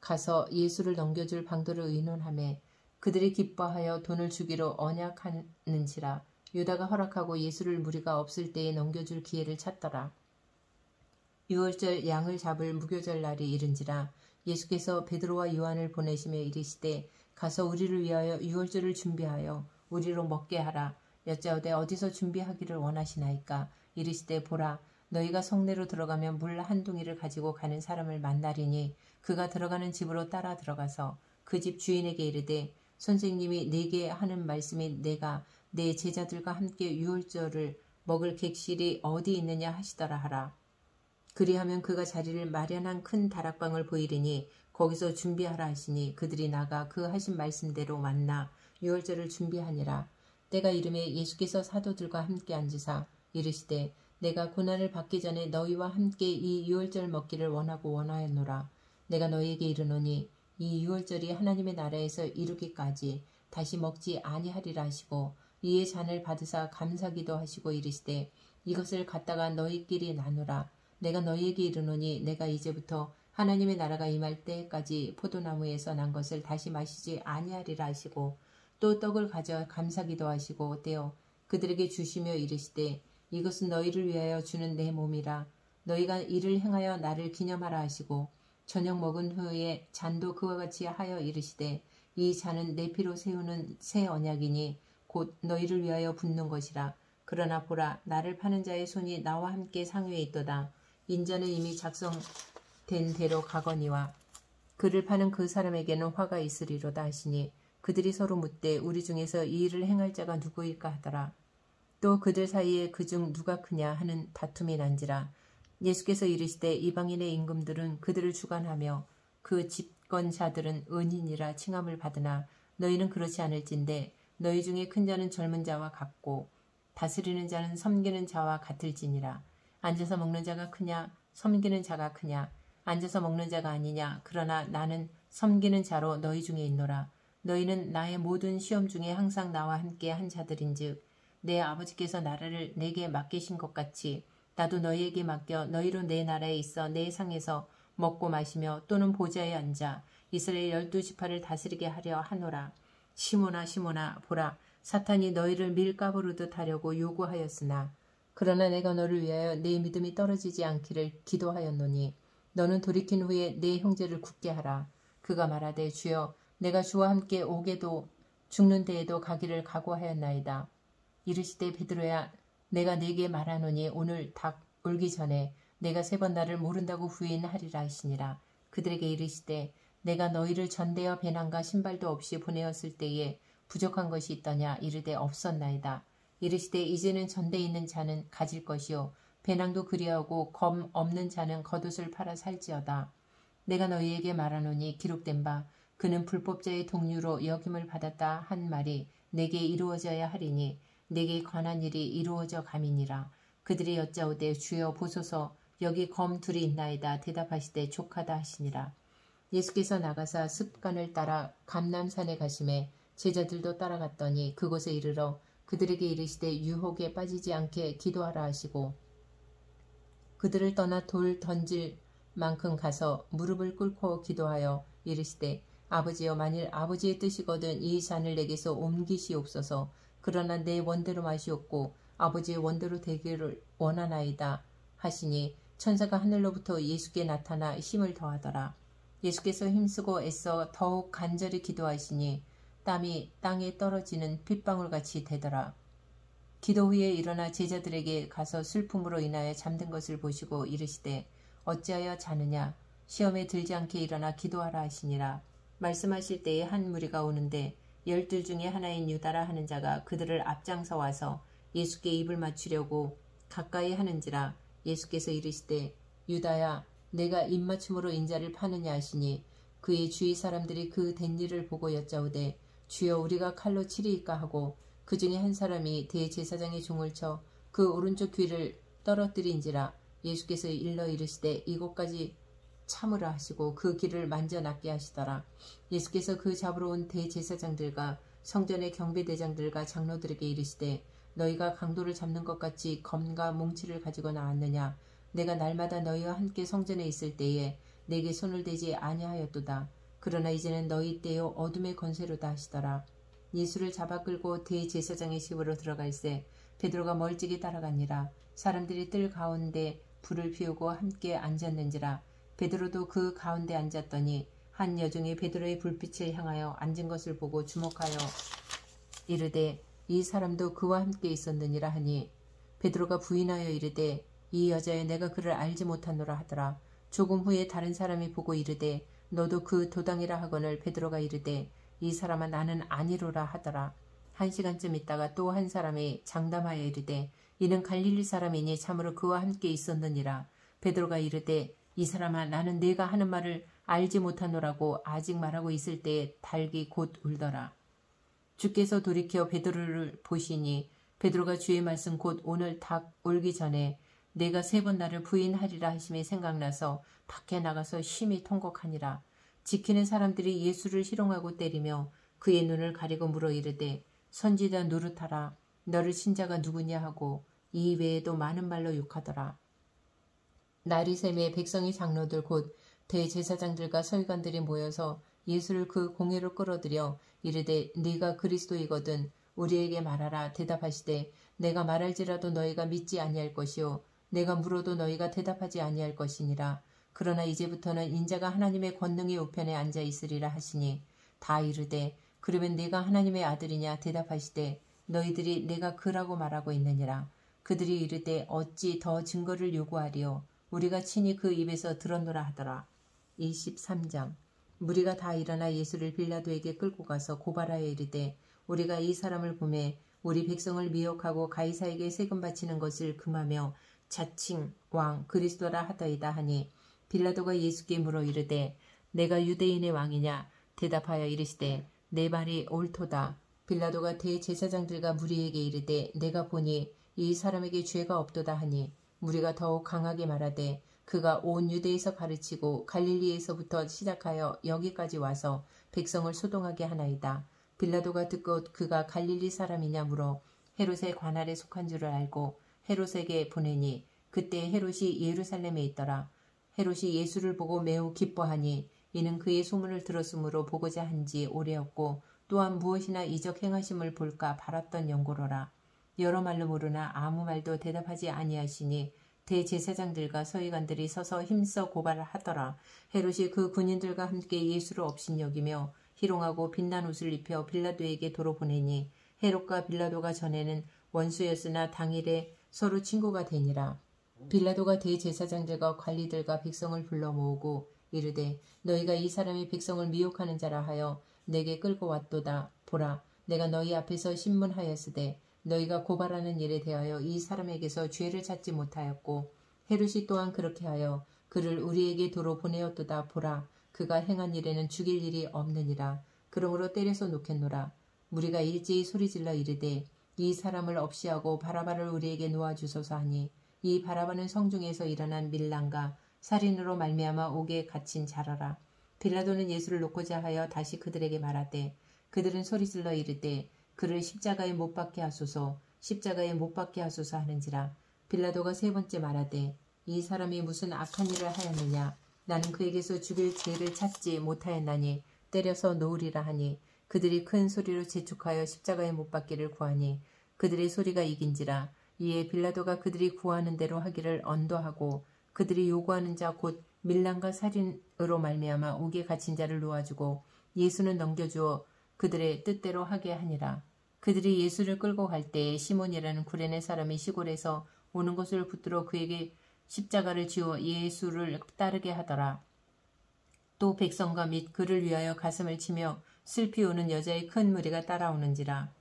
가서 예수를 넘겨줄 방도를 의논하매 그들이 기뻐하여 돈을 주기로 언약하는지라. 유다가 허락하고 예수를 무리가 없을 때에 넘겨줄 기회를 찾더라. 유월절 양을 잡을 무교절 날이 이른지라. 예수께서 베드로와 요한을 보내시며 이르시되 가서 우리를 위하여 유월절을 준비하여 우리로 먹게 하라. 여짜오되 어디서 준비하기를 원하시나이까. 이르시되 보라 너희가 성내로 들어가면 물 한 동이를 가지고 가는 사람을 만나리니 그가 들어가는 집으로 따라 들어가서 그 집 주인에게 이르되 선생님이 네게 하는 말씀이 내가 내 제자들과 함께 유월절을 먹을 객실이 어디 있느냐 하시더라 하라. 그리하면 그가 자리를 마련한 큰 다락방을 보이리니 거기서 준비하라 하시니 그들이 나가 그 하신 말씀대로 만나 유월절을 준비하니라. 때가 이름에 예수께서 사도들과 함께 앉으사 이르시되 내가 고난을 받기 전에 너희와 함께 이 유월절 먹기를 원하고 원하였노라. 내가 너희에게 이르노니 이 유월절이 하나님의 나라에서 이루기까지 다시 먹지 아니하리라 하시고 이에 잔을 받으사 감사기도 하시고 이르시되 이것을 갖다가 너희끼리 나누라. 내가 너희에게 이르노니 내가 이제부터 하나님의 나라가 임할 때까지 포도나무에서 난 것을 다시 마시지 아니하리라 하시고 또 떡을 가져 감사기도 하시고 떼어 그들에게 주시며 이르시되 이것은 너희를 위하여 주는 내 몸이라. 너희가 이를 행하여 나를 기념하라 하시고 저녁 먹은 후에 잔도 그와 같이 하여 이르시되 이 잔은 내 피로 세우는 새 언약이니 곧 너희를 위하여 붓는 것이라. 그러나 보라 나를 파는 자의 손이 나와 함께 상위에 있도다. 인자는 이미 작성된 대로 가거니와 그를 파는 그 사람에게는 화가 있으리로다 하시니 그들이 서로 묻되 우리 중에서 이 일을 행할 자가 누구일까 하더라. 또 그들 사이에 그중 누가 크냐 하는 다툼이 난지라. 예수께서 이르시되 이방인의 임금들은 그들을 주관하며 그 집권자들은 은인이라 칭함을 받으나 너희는 그렇지 않을진대 너희 중에 큰 자는 젊은 자와 같고 다스리는 자는 섬기는 자와 같을지니라. 앉아서 먹는 자가 크냐 섬기는 자가 크냐. 앉아서 먹는 자가 아니냐. 그러나 나는 섬기는 자로 너희 중에 있노라. 너희는 나의 모든 시험 중에 항상 나와 함께 한 자들인즉 내 아버지께서 나라를 내게 맡기신 것 같이 나도 너희에게 맡겨 너희로 내 나라에 있어 내 상에서 먹고 마시며 또는 보좌에 앉아 이스라엘 12지파를 다스리게 하려 하노라. 시몬아 시몬아 보라 사탄이 너희를 밀가부르듯 하려고 요구하였으나 그러나 내가 너를 위하여 내 믿음이 떨어지지 않기를 기도하였노니 너는 돌이킨 후에 내 형제를 굳게 하라. 그가 말하되 주여 내가 주와 함께 오게도 죽는 데에도 가기를 각오하였나이다. 이르시되 베드로야 내가 네게 말하노니 오늘 닭 울기 전에 내가 3번 나를 모른다고 부인하리라 하시니라. 그들에게 이르시되 내가 너희를 전대와 배낭과 신발도 없이 보내었을 때에 부족한 것이 있더냐. 이르되 없었나이다. 이르시되 이제는 전대에 있는 자는 가질 것이요 배낭도 그리하고 검 없는 자는 겉옷을 팔아 살지어다. 내가 너희에게 말하노니 기록된 바 그는 불법자의 동류로 여김을 받았다 한 말이 내게 이루어져야 하리니 내게 관한 일이 이루어져 감이니라. 그들이 여짜오되 주여 보소서 여기 검 둘이 있나이다. 대답하시되 족하다 하시니라. 예수께서 나가사 습관을 따라 감람산에 가심에 제자들도 따라갔더니 그곳에 이르러 그들에게 이르시되 유혹에 빠지지 않게 기도하라 하시고 그들을 떠나 돌 던질 만큼 가서 무릎을 꿇고 기도하여 이르시되 아버지여 만일 아버지의 뜻이거든 이 잔을 내게서 옮기시옵소서. 그러나 내 원대로 마시옵고 아버지의 원대로 되기를 원하나이다 하시니 천사가 하늘로부터 예수께 나타나 힘을 더하더라. 예수께서 힘쓰고 애써 더욱 간절히 기도하시니 땀이 땅에 떨어지는 핏방울같이 되더라. 기도 후에 일어나 제자들에게 가서 슬픔으로 인하여 잠든 것을 보시고 이르시되 어찌하여 자느냐. 시험에 들지 않게 일어나 기도하라 하시니라. 말씀하실 때에 한 무리가 오는데 12 중에 하나인 유다라 하는 자가 그들을 앞장서 와서 예수께 입을 맞추려고 가까이 하는지라. 예수께서 이르시되 유다야 내가 입맞춤으로 인자를 파느냐 하시니 그의 주위 사람들이 그 된 일을 보고 여짜오되 주여 우리가 칼로 치리이까 하고 그 중에 한 사람이 대제사장의 종을 쳐 그 오른쪽 귀를 떨어뜨린지라. 예수께서 일러 이르시되 이곳까지 참으라 하시고 그 귀를 만져 낫게 하시더라. 예수께서 그 잡으러 온 대제사장들과 성전의 경비대장들과 장로들에게 이르시되 너희가 강도를 잡는 것 같이 검과 뭉치를 가지고 나왔느냐. 내가 날마다 너희와 함께 성전에 있을 때에 내게 손을 대지 아니하였도다. 그러나 이제는 너희 때요 어둠의 권세로다 하시더라. 예수를 잡아 끌고 대제사장의 집으로 들어갈새 베드로가 멀찍이 따라가니라. 사람들이 뜰 가운데 불을 피우고 함께 앉았는지라. 베드로도 그 가운데 앉았더니 한 여종이 베드로의 불빛을 향하여 앉은 것을 보고 주목하여 이르되 이 사람도 그와 함께 있었느니라 하니 베드로가 부인하여 이르되 이 여자여 내가 그를 알지 못하노라 하더라. 조금 후에 다른 사람이 보고 이르되 너도 그 도당이라 하거늘 베드로가 이르되 이 사람아 나는 아니로라 하더라. 1시간쯤 있다가 또 한 사람이 장담하여 이르되 이는 갈릴리 사람이니 참으로 그와 함께 있었느니라. 베드로가 이르되 이 사람아 나는 네가 하는 말을 알지 못하노라고 아직 말하고 있을 때에 닭이 곧 울더라. 주께서 돌이켜 베드로를 보시니 베드로가 주의 말씀 곧 오늘 닭 울기 전에 내가 3번 나를 부인하리라 하심이 생각나서 밖에 나가서 심히 통곡하니라. 지키는 사람들이 예수를 희롱하고 때리며 그의 눈을 가리고 물어 이르되 선지자 노릇하라. 너를 신자가 누구냐 하고 이 외에도 많은 말로 욕하더라. 날이 새매 백성의 장로들 곧 대제사장들과 서기관들이 모여서 예수를 그 공회로 끌어들여 이르되 네가 그리스도이거든 우리에게 말하라. 대답하시되 내가 말할지라도 너희가 믿지 아니할 것이요 내가 물어도 너희가 대답하지 아니할 것이니라. 그러나 이제부터는 인자가 하나님의 권능의 우편에 앉아 있으리라 하시니 다 이르되 그러면 네가 하나님의 아들이냐. 대답하시되 너희들이 내가 그라고 말하고 있느니라. 그들이 이르되 어찌 더 증거를 요구하리요. 우리가 친히 그 입에서 들었노라 하더라. 23장 무리가 다 일어나 예수를 빌라도에게 끌고 가서 고발하여 이르되 우리가 이 사람을 보매 우리 백성을 미혹하고 가이사에게 세금 바치는 것을 금하며 자칭 왕 그리스도라 하더이다 하니 빌라도가 예수께 물어 이르되 내가 유대인의 왕이냐. 대답하여 이르시되 내 말이 옳도다. 빌라도가 대제사장들과 무리에게 이르되 내가 보니 이 사람에게 죄가 없도다 하니 무리가 더욱 강하게 말하되 그가 온 유대에서 가르치고 갈릴리에서부터 시작하여 여기까지 와서 백성을 소동하게 하나이다. 빌라도가 듣고 그가 갈릴리 사람이냐 물어 헤롯의 관할에 속한 줄을 알고 헤롯에게 보내니 그때 헤롯이 예루살렘에 있더라. 헤롯이 예수를 보고 매우 기뻐하니 이는 그의 소문을 들었으므로 보고자 한지 오래였고 또한 무엇이나 이적 행하심을 볼까 바랐던 연고로라. 여러 말로 모르나 아무 말도 대답하지 아니하시니 대제사장들과 서기관들이 서서 힘써 고발을 하더라. 헤롯이 그 군인들과 함께 예수를 업신여기며 희롱하고 빛난 옷을 입혀 빌라도에게 도로 보내니 헤롯과 빌라도가 전에는 원수였으나 당일에 서로 친구가 되니라. 빌라도가 대제사장들과 관리들과 백성을 불러 모으고 이르되 너희가 이 사람이 백성을 미혹하는 자라 하여 내게 끌고 왔도다. 보라, 내가 너희 앞에서 신문하였으되 너희가 고발하는 일에 대하여 이 사람에게서 죄를 찾지 못하였고 헤롯이 또한 그렇게 하여 그를 우리에게 도로 보내었도다. 보라, 그가 행한 일에는 죽일 일이 없느니라. 그러므로 때려서 놓겠노라. 무리가 일제히 소리질러 이르되 이 사람을 없이하고 바라바를 우리에게 놓아주소서 하니 이 바라바는 성중에서 일어난 밀란과 살인으로 말미암아 옥에 갇힌 자라라. 빌라도는 예수를 놓고자 하여 다시 그들에게 말하되 그들은 소리질러 이르되 그를 십자가에 못 박게 하소서, 십자가에 못 박게 하소서 하는지라. 빌라도가 세 번째 말하되 이 사람이 무슨 악한 일을 하였느냐. 나는 그에게서 죽일 죄를 찾지 못하였나니 때려서 놓으리라 하니 그들이 큰 소리로 재촉하여 십자가에 못 박기를 구하니 그들의 소리가 이긴지라. 이에 빌라도가 그들이 구하는 대로 하기를 언도하고 그들이 요구하는 자 곧 밀란과 살인으로 말미암아 옥에 갇힌 자를 놓아주고 예수는 넘겨주어 그들의 뜻대로 하게 하니라. 그들이 예수를 끌고 갈 때에 시몬이라는 구레네 사람이 시골에서 오는 것을 붙들어 그에게 십자가를 쥐어 예수를 따르게 하더라. 또 백성과 및 그를 위하여 가슴을 치며 슬피 우는 여자의 큰 무리가 따라오는지라.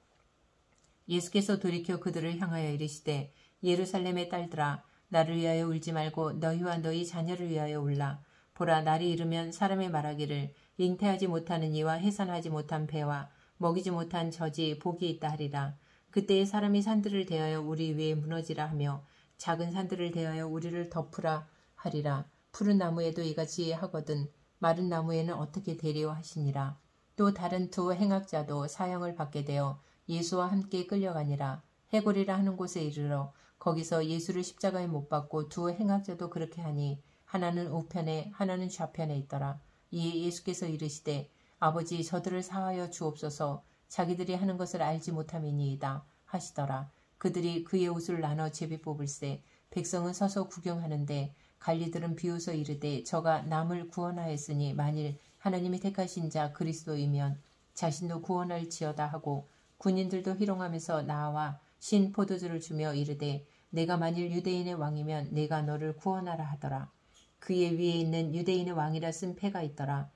예수께서 돌이켜 그들을 향하여 이르시되 예루살렘의 딸들아, 나를 위하여 울지 말고 너희와 너희 자녀를 위하여 울라. 보라, 날이 이르면 사람의 말하기를 잉태하지 못하는 이와 해산하지 못한 배와 먹이지 못한 젖이 복이 있다 하리라. 그때에 사람이 산들을 대하여 우리 위에 무너지라 하며 작은 산들을 대하여 우리를 덮으라 하리라. 푸른 나무에도 이같이 하거든 마른 나무에는 어떻게 되리요 하시니라. 또 다른 두 행악자도 사형을 받게 되어 예수와 함께 끌려가니라. 해골이라 하는 곳에 이르러 거기서 예수를 십자가에 못 박고 두 행악자도 그렇게 하니 하나는 우편에 하나는 좌편에 있더라. 이에 예수께서 이르시되 아버지, 저들을 사하여 주옵소서. 자기들이 하는 것을 알지 못함이니이다 하시더라. 그들이 그의 옷을 나눠 제비 뽑을세. 백성은 서서 구경하는데 관리들은 비웃어 이르되 저가 남을 구원하였으니 만일 하나님이 택하신 자 그리스도이면 자신도 구원할지어다 하고 군인들도 희롱하면서 나와 신 포도주를 주며 이르되 내가 만일 유대인의 왕이면 내가 너를 구원하라 하더라. 그의 위에 있는 유대인의 왕이라 쓴 패가 있더라.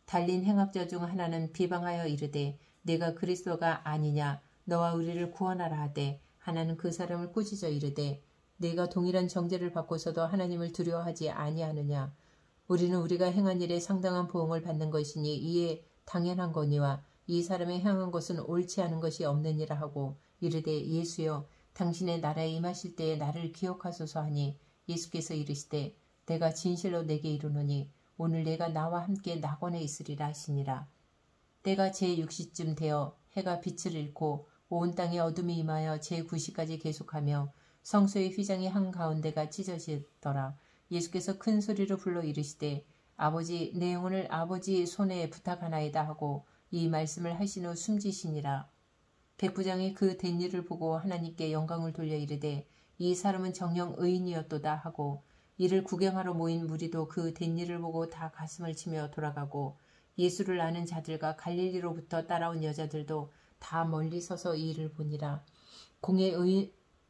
달린 행악자 중 하나는 비방하여 이르되 내가 그리스도가 아니냐, 너와 우리를 구원하라 하되 하나는 그 사람을 꾸짖어 이르되 내가 동일한 정죄를 받고서도 하나님을 두려워하지 아니하느냐. 우리는 우리가 행한 일에 상당한 보응을 받는 것이니 이에 당연한 거니와 이 사람의 행한 것은 옳지 않은 것이 없느니라 하고 이르되 예수여, 당신의 나라에 임하실 때에 나를 기억하소서 하니 예수께서 이르시되 내가 진실로 내게 이르노니 오늘 내가 나와 함께 낙원에 있으리라 하시니라. 때가 제6시쯤 되어 해가 빛을 잃고 온 땅에 어둠이 임하여 제9시까지 계속하며 성소의 휘장이 한가운데가 찢어지더라. 예수께서 큰 소리로 불러 이르시되 아버지, 내 영혼을 아버지 손에 부탁하나이다 하고 이 말씀을 하신 후 숨지시니라. 백부장이 그 된 일을 보고 하나님께 영광을 돌려 이르되 이 사람은 정녕 의인이었도다 하고 이를 구경하러 모인 무리도 그 된 일을 보고 다 가슴을 치며 돌아가고 예수를 아는 자들과 갈릴리로부터 따라온 여자들도 다 멀리 서서 이 일을 보니라. 공의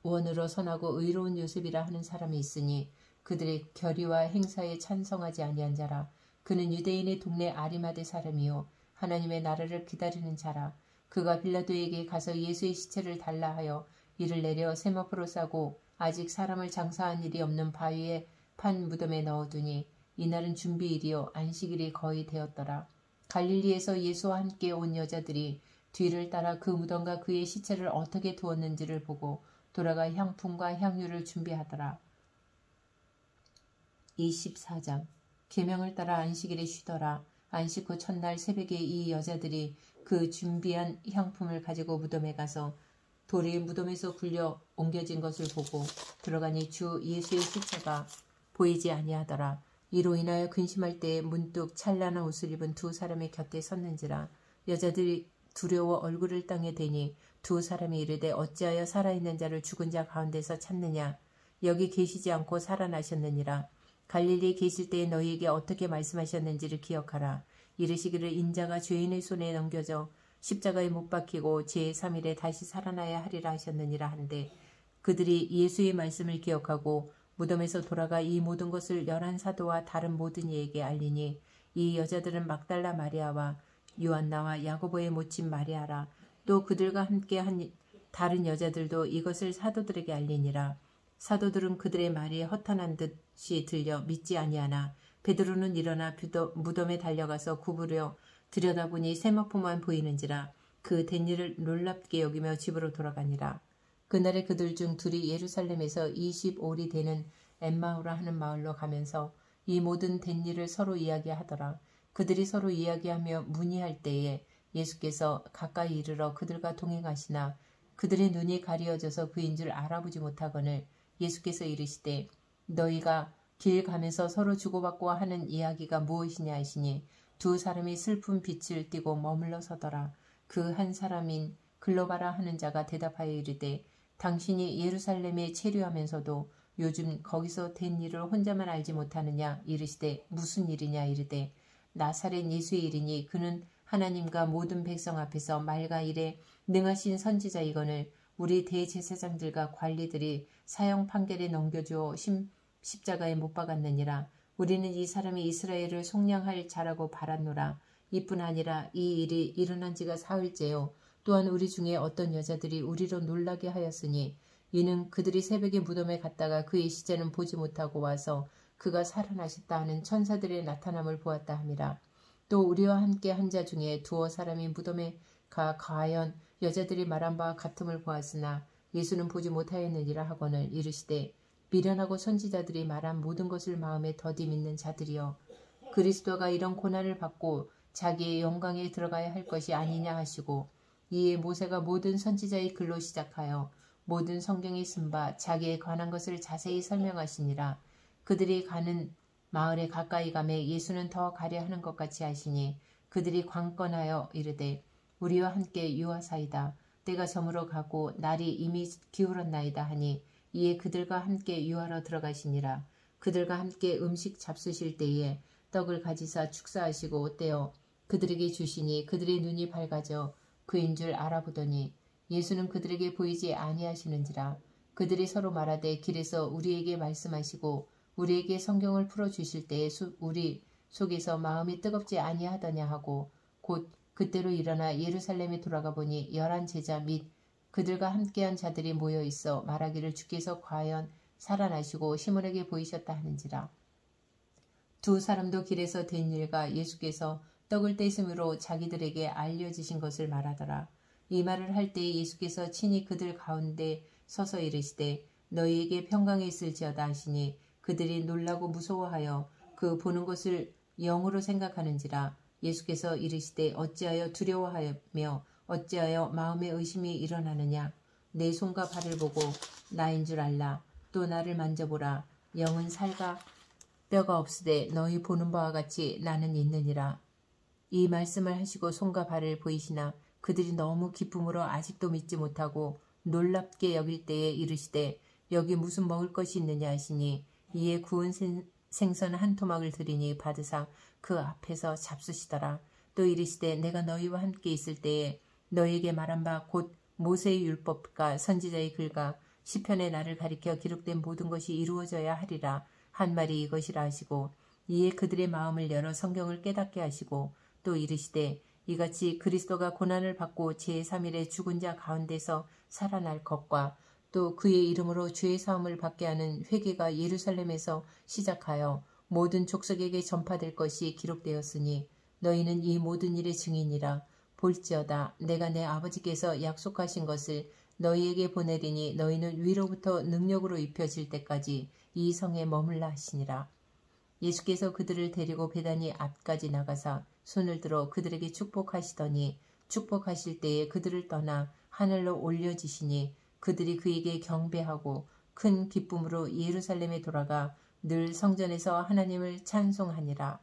의원으로 선하고 의로운 요셉이라 하는 사람이 있으니 그들의 결의와 행사에 찬성하지 아니한 자라. 그는 유대인의 동네 아리마대 사람이요 하나님의 나라를 기다리는 자라. 그가 빌라도에게 가서 예수의 시체를 달라 하여 이를 내려 세마포로 싸고 아직 사람을 장사한 일이 없는 바위에 판 무덤에 넣어두니 이날은 준비일이요 안식일이 거의 되었더라. 갈릴리에서 예수와 함께 온 여자들이 뒤를 따라 그 무덤과 그의 시체를 어떻게 두었는지를 보고 돌아가 향품과 향유를 준비하더라. 24장 계명을 따라 안식일에 쉬더라. 안식 후 첫날 새벽에 이 여자들이 그 준비한 향품을 가지고 무덤에 가서 돌이 무덤에서 굴려 옮겨진 것을 보고 들어가니 주 예수의 시체가 보이지 아니하더라. 이로 인하여 근심할 때에 문득 찬란한 옷을 입은 두 사람의 곁에 섰는지라. 여자들이 두려워 얼굴을 땅에 대니 두 사람이 이르되 어찌하여 살아있는 자를 죽은 자 가운데서 찾느냐. 여기 계시지 않고 살아나셨느니라. 갈릴리에 계실 때에 너희에게 어떻게 말씀하셨는지를 기억하라. 이르시기를 인자가 죄인의 손에 넘겨져 십자가에 못 박히고 제3일에 다시 살아나야 하리라 하셨느니라 한데 그들이 예수의 말씀을 기억하고 무덤에서 돌아가 이 모든 것을 11사도와 다른 모든 이에게 알리니 이 여자들은 막달라 마리아와 요한나와 야고보의 모친 마리아라. 또 그들과 함께 한 다른 여자들도 이것을 사도들에게 알리니라. 사도들은 그들의 말이 허탄한 듯이 들려 믿지 아니하나 베드로는 일어나 무덤에 달려가서 굽으려 들여다보니 세마포만 보이는지라. 그 된 일을 놀랍게 여기며 집으로 돌아가니라. 그날에 그들 중 둘이 예루살렘에서 25리 되는 엠마오라 하는 마을로 가면서 이 모든 된 일을 서로 이야기하더라. 그들이 서로 이야기하며 문의할 때에 예수께서 가까이 이르러 그들과 동행하시나 그들의 눈이 가리어져서 그인 줄 알아보지 못하거늘 예수께서 이르시되 너희가 길 가면서 서로 주고받고 하는 이야기가 무엇이냐 하시니 두 사람이 슬픈 빛을 띠고 머물러 서더라. 그 한 사람인 글로바라 하는 자가 대답하여 이르되 당신이 예루살렘에 체류하면서도 요즘 거기서 된 일을 혼자만 알지 못하느냐 이르시되 무슨 일이냐 이르되 나사렛 예수의 일이니 그는 하나님과 모든 백성 앞에서 말과 일에 능하신 선지자이거늘 우리 대제사장들과 관리들이 사형 판결에 넘겨주어 십자가에 못 박았느니라. 우리는 이 사람이 이스라엘을 속량할 자라고 바랐노라. 이뿐 아니라 이 일이 일어난 지가 사흘째요. 또한 우리 중에 어떤 여자들이 우리로 놀라게 하였으니 이는 그들이 새벽에 무덤에 갔다가 그의 시체는 보지 못하고 와서 그가 살아나셨다 하는 천사들의 나타남을 보았다 함이라. 또 우리와 함께 한 자 중에 두어 사람이 무덤에 가 과연 여자들이 말한 바와 같음을 보았으나 예수는 보지 못하였느니라 하거늘 이르시되 미련하고 선지자들이 말한 모든 것을 마음에 더디 믿는 자들이여 그리스도가 이런 고난을 받고 자기의 영광에 들어가야 할 것이 아니냐 하시고 이에 모세가 모든 선지자의 글로 시작하여 모든 성경에 쓴 바 자기에 관한 것을 자세히 설명하시니라. 그들이 가는 마을에 가까이 가매 예수는 더 가려 하는 것 같이 하시니 그들이 관건하여 이르되 우리와 함께 유하사이다. 때가 저물어 가고 날이 이미 기울었나이다 하니 이에 그들과 함께 유하러 들어가시니라. 그들과 함께 음식 잡수실 때에 떡을 가지사 축사하시고 떼어 그들에게 주시니 그들의 눈이 밝아져 그인 줄 알아보더니 예수는 그들에게 보이지 아니하시는지라. 그들이 서로 말하되 길에서 우리에게 말씀하시고 우리에게 성경을 풀어주실 때에 우리 속에서 마음이 뜨겁지 아니하더냐 하고 곧 그때로 일어나 예루살렘에 돌아가 보니 11 제자 및 그들과 함께한 자들이 모여 있어 말하기를 주께서 과연 살아나시고 시몬에게 보이셨다 하는지라. 두 사람도 길에서 된 일과 예수께서 떡을 떼심으로 자기들에게 알려지신 것을 말하더라. 이 말을 할 때에 예수께서 친히 그들 가운데 서서 이르시되 너희에게 평강이 있을지어다 하시니 그들이 놀라고 무서워하여 그 보는 것을 영으로 생각하는지라. 예수께서 이르시되 어찌하여 두려워하며 어찌하여 마음에 의심이 일어나느냐. 내 손과 발을 보고 나인 줄 알라. 또 나를 만져보라. 영은 살과 뼈가 없으되 너희 보는 바와 같이 나는 있느니라. 이 말씀을 하시고 손과 발을 보이시나 그들이 너무 기쁨으로 아직도 믿지 못하고 놀랍게 여길 때에 이르시되 여기 무슨 먹을 것이 있느냐 하시니 이에 구운 생선 한 토막을 드리니 받으사 그 앞에서 잡수시더라. 또 이르시되 내가 너희와 함께 있을 때에 너희에게 말한 바 곧 모세의 율법과 선지자의 글과 시편의 나를 가리켜 기록된 모든 것이 이루어져야 하리라 한 말이 이것이라 하시고 이에 그들의 마음을 열어 성경을 깨닫게 하시고 또 이르시되 이같이 그리스도가 고난을 받고 제3일에 죽은 자 가운데서 살아날 것과 또 그의 이름으로 죄의 사함을 받게 하는 회개가 예루살렘에서 시작하여 모든 족속에게 전파될 것이 기록되었으니 너희는 이 모든 일의 증인이라. 볼지어다 내가 내 아버지께서 약속하신 것을 너희에게 보내리니 너희는 위로부터 능력으로 입혀질 때까지 이 성에 머물라 하시니라. 예수께서 그들을 데리고 베다니 앞까지 나가사 손을 들어 그들에게 축복하시더니 축복하실 때에 그들을 떠나 하늘로 올려지시니 그들이 그에게 경배하고 큰 기쁨으로 예루살렘에 돌아가 늘 성전에서 하나님을 찬송하니라.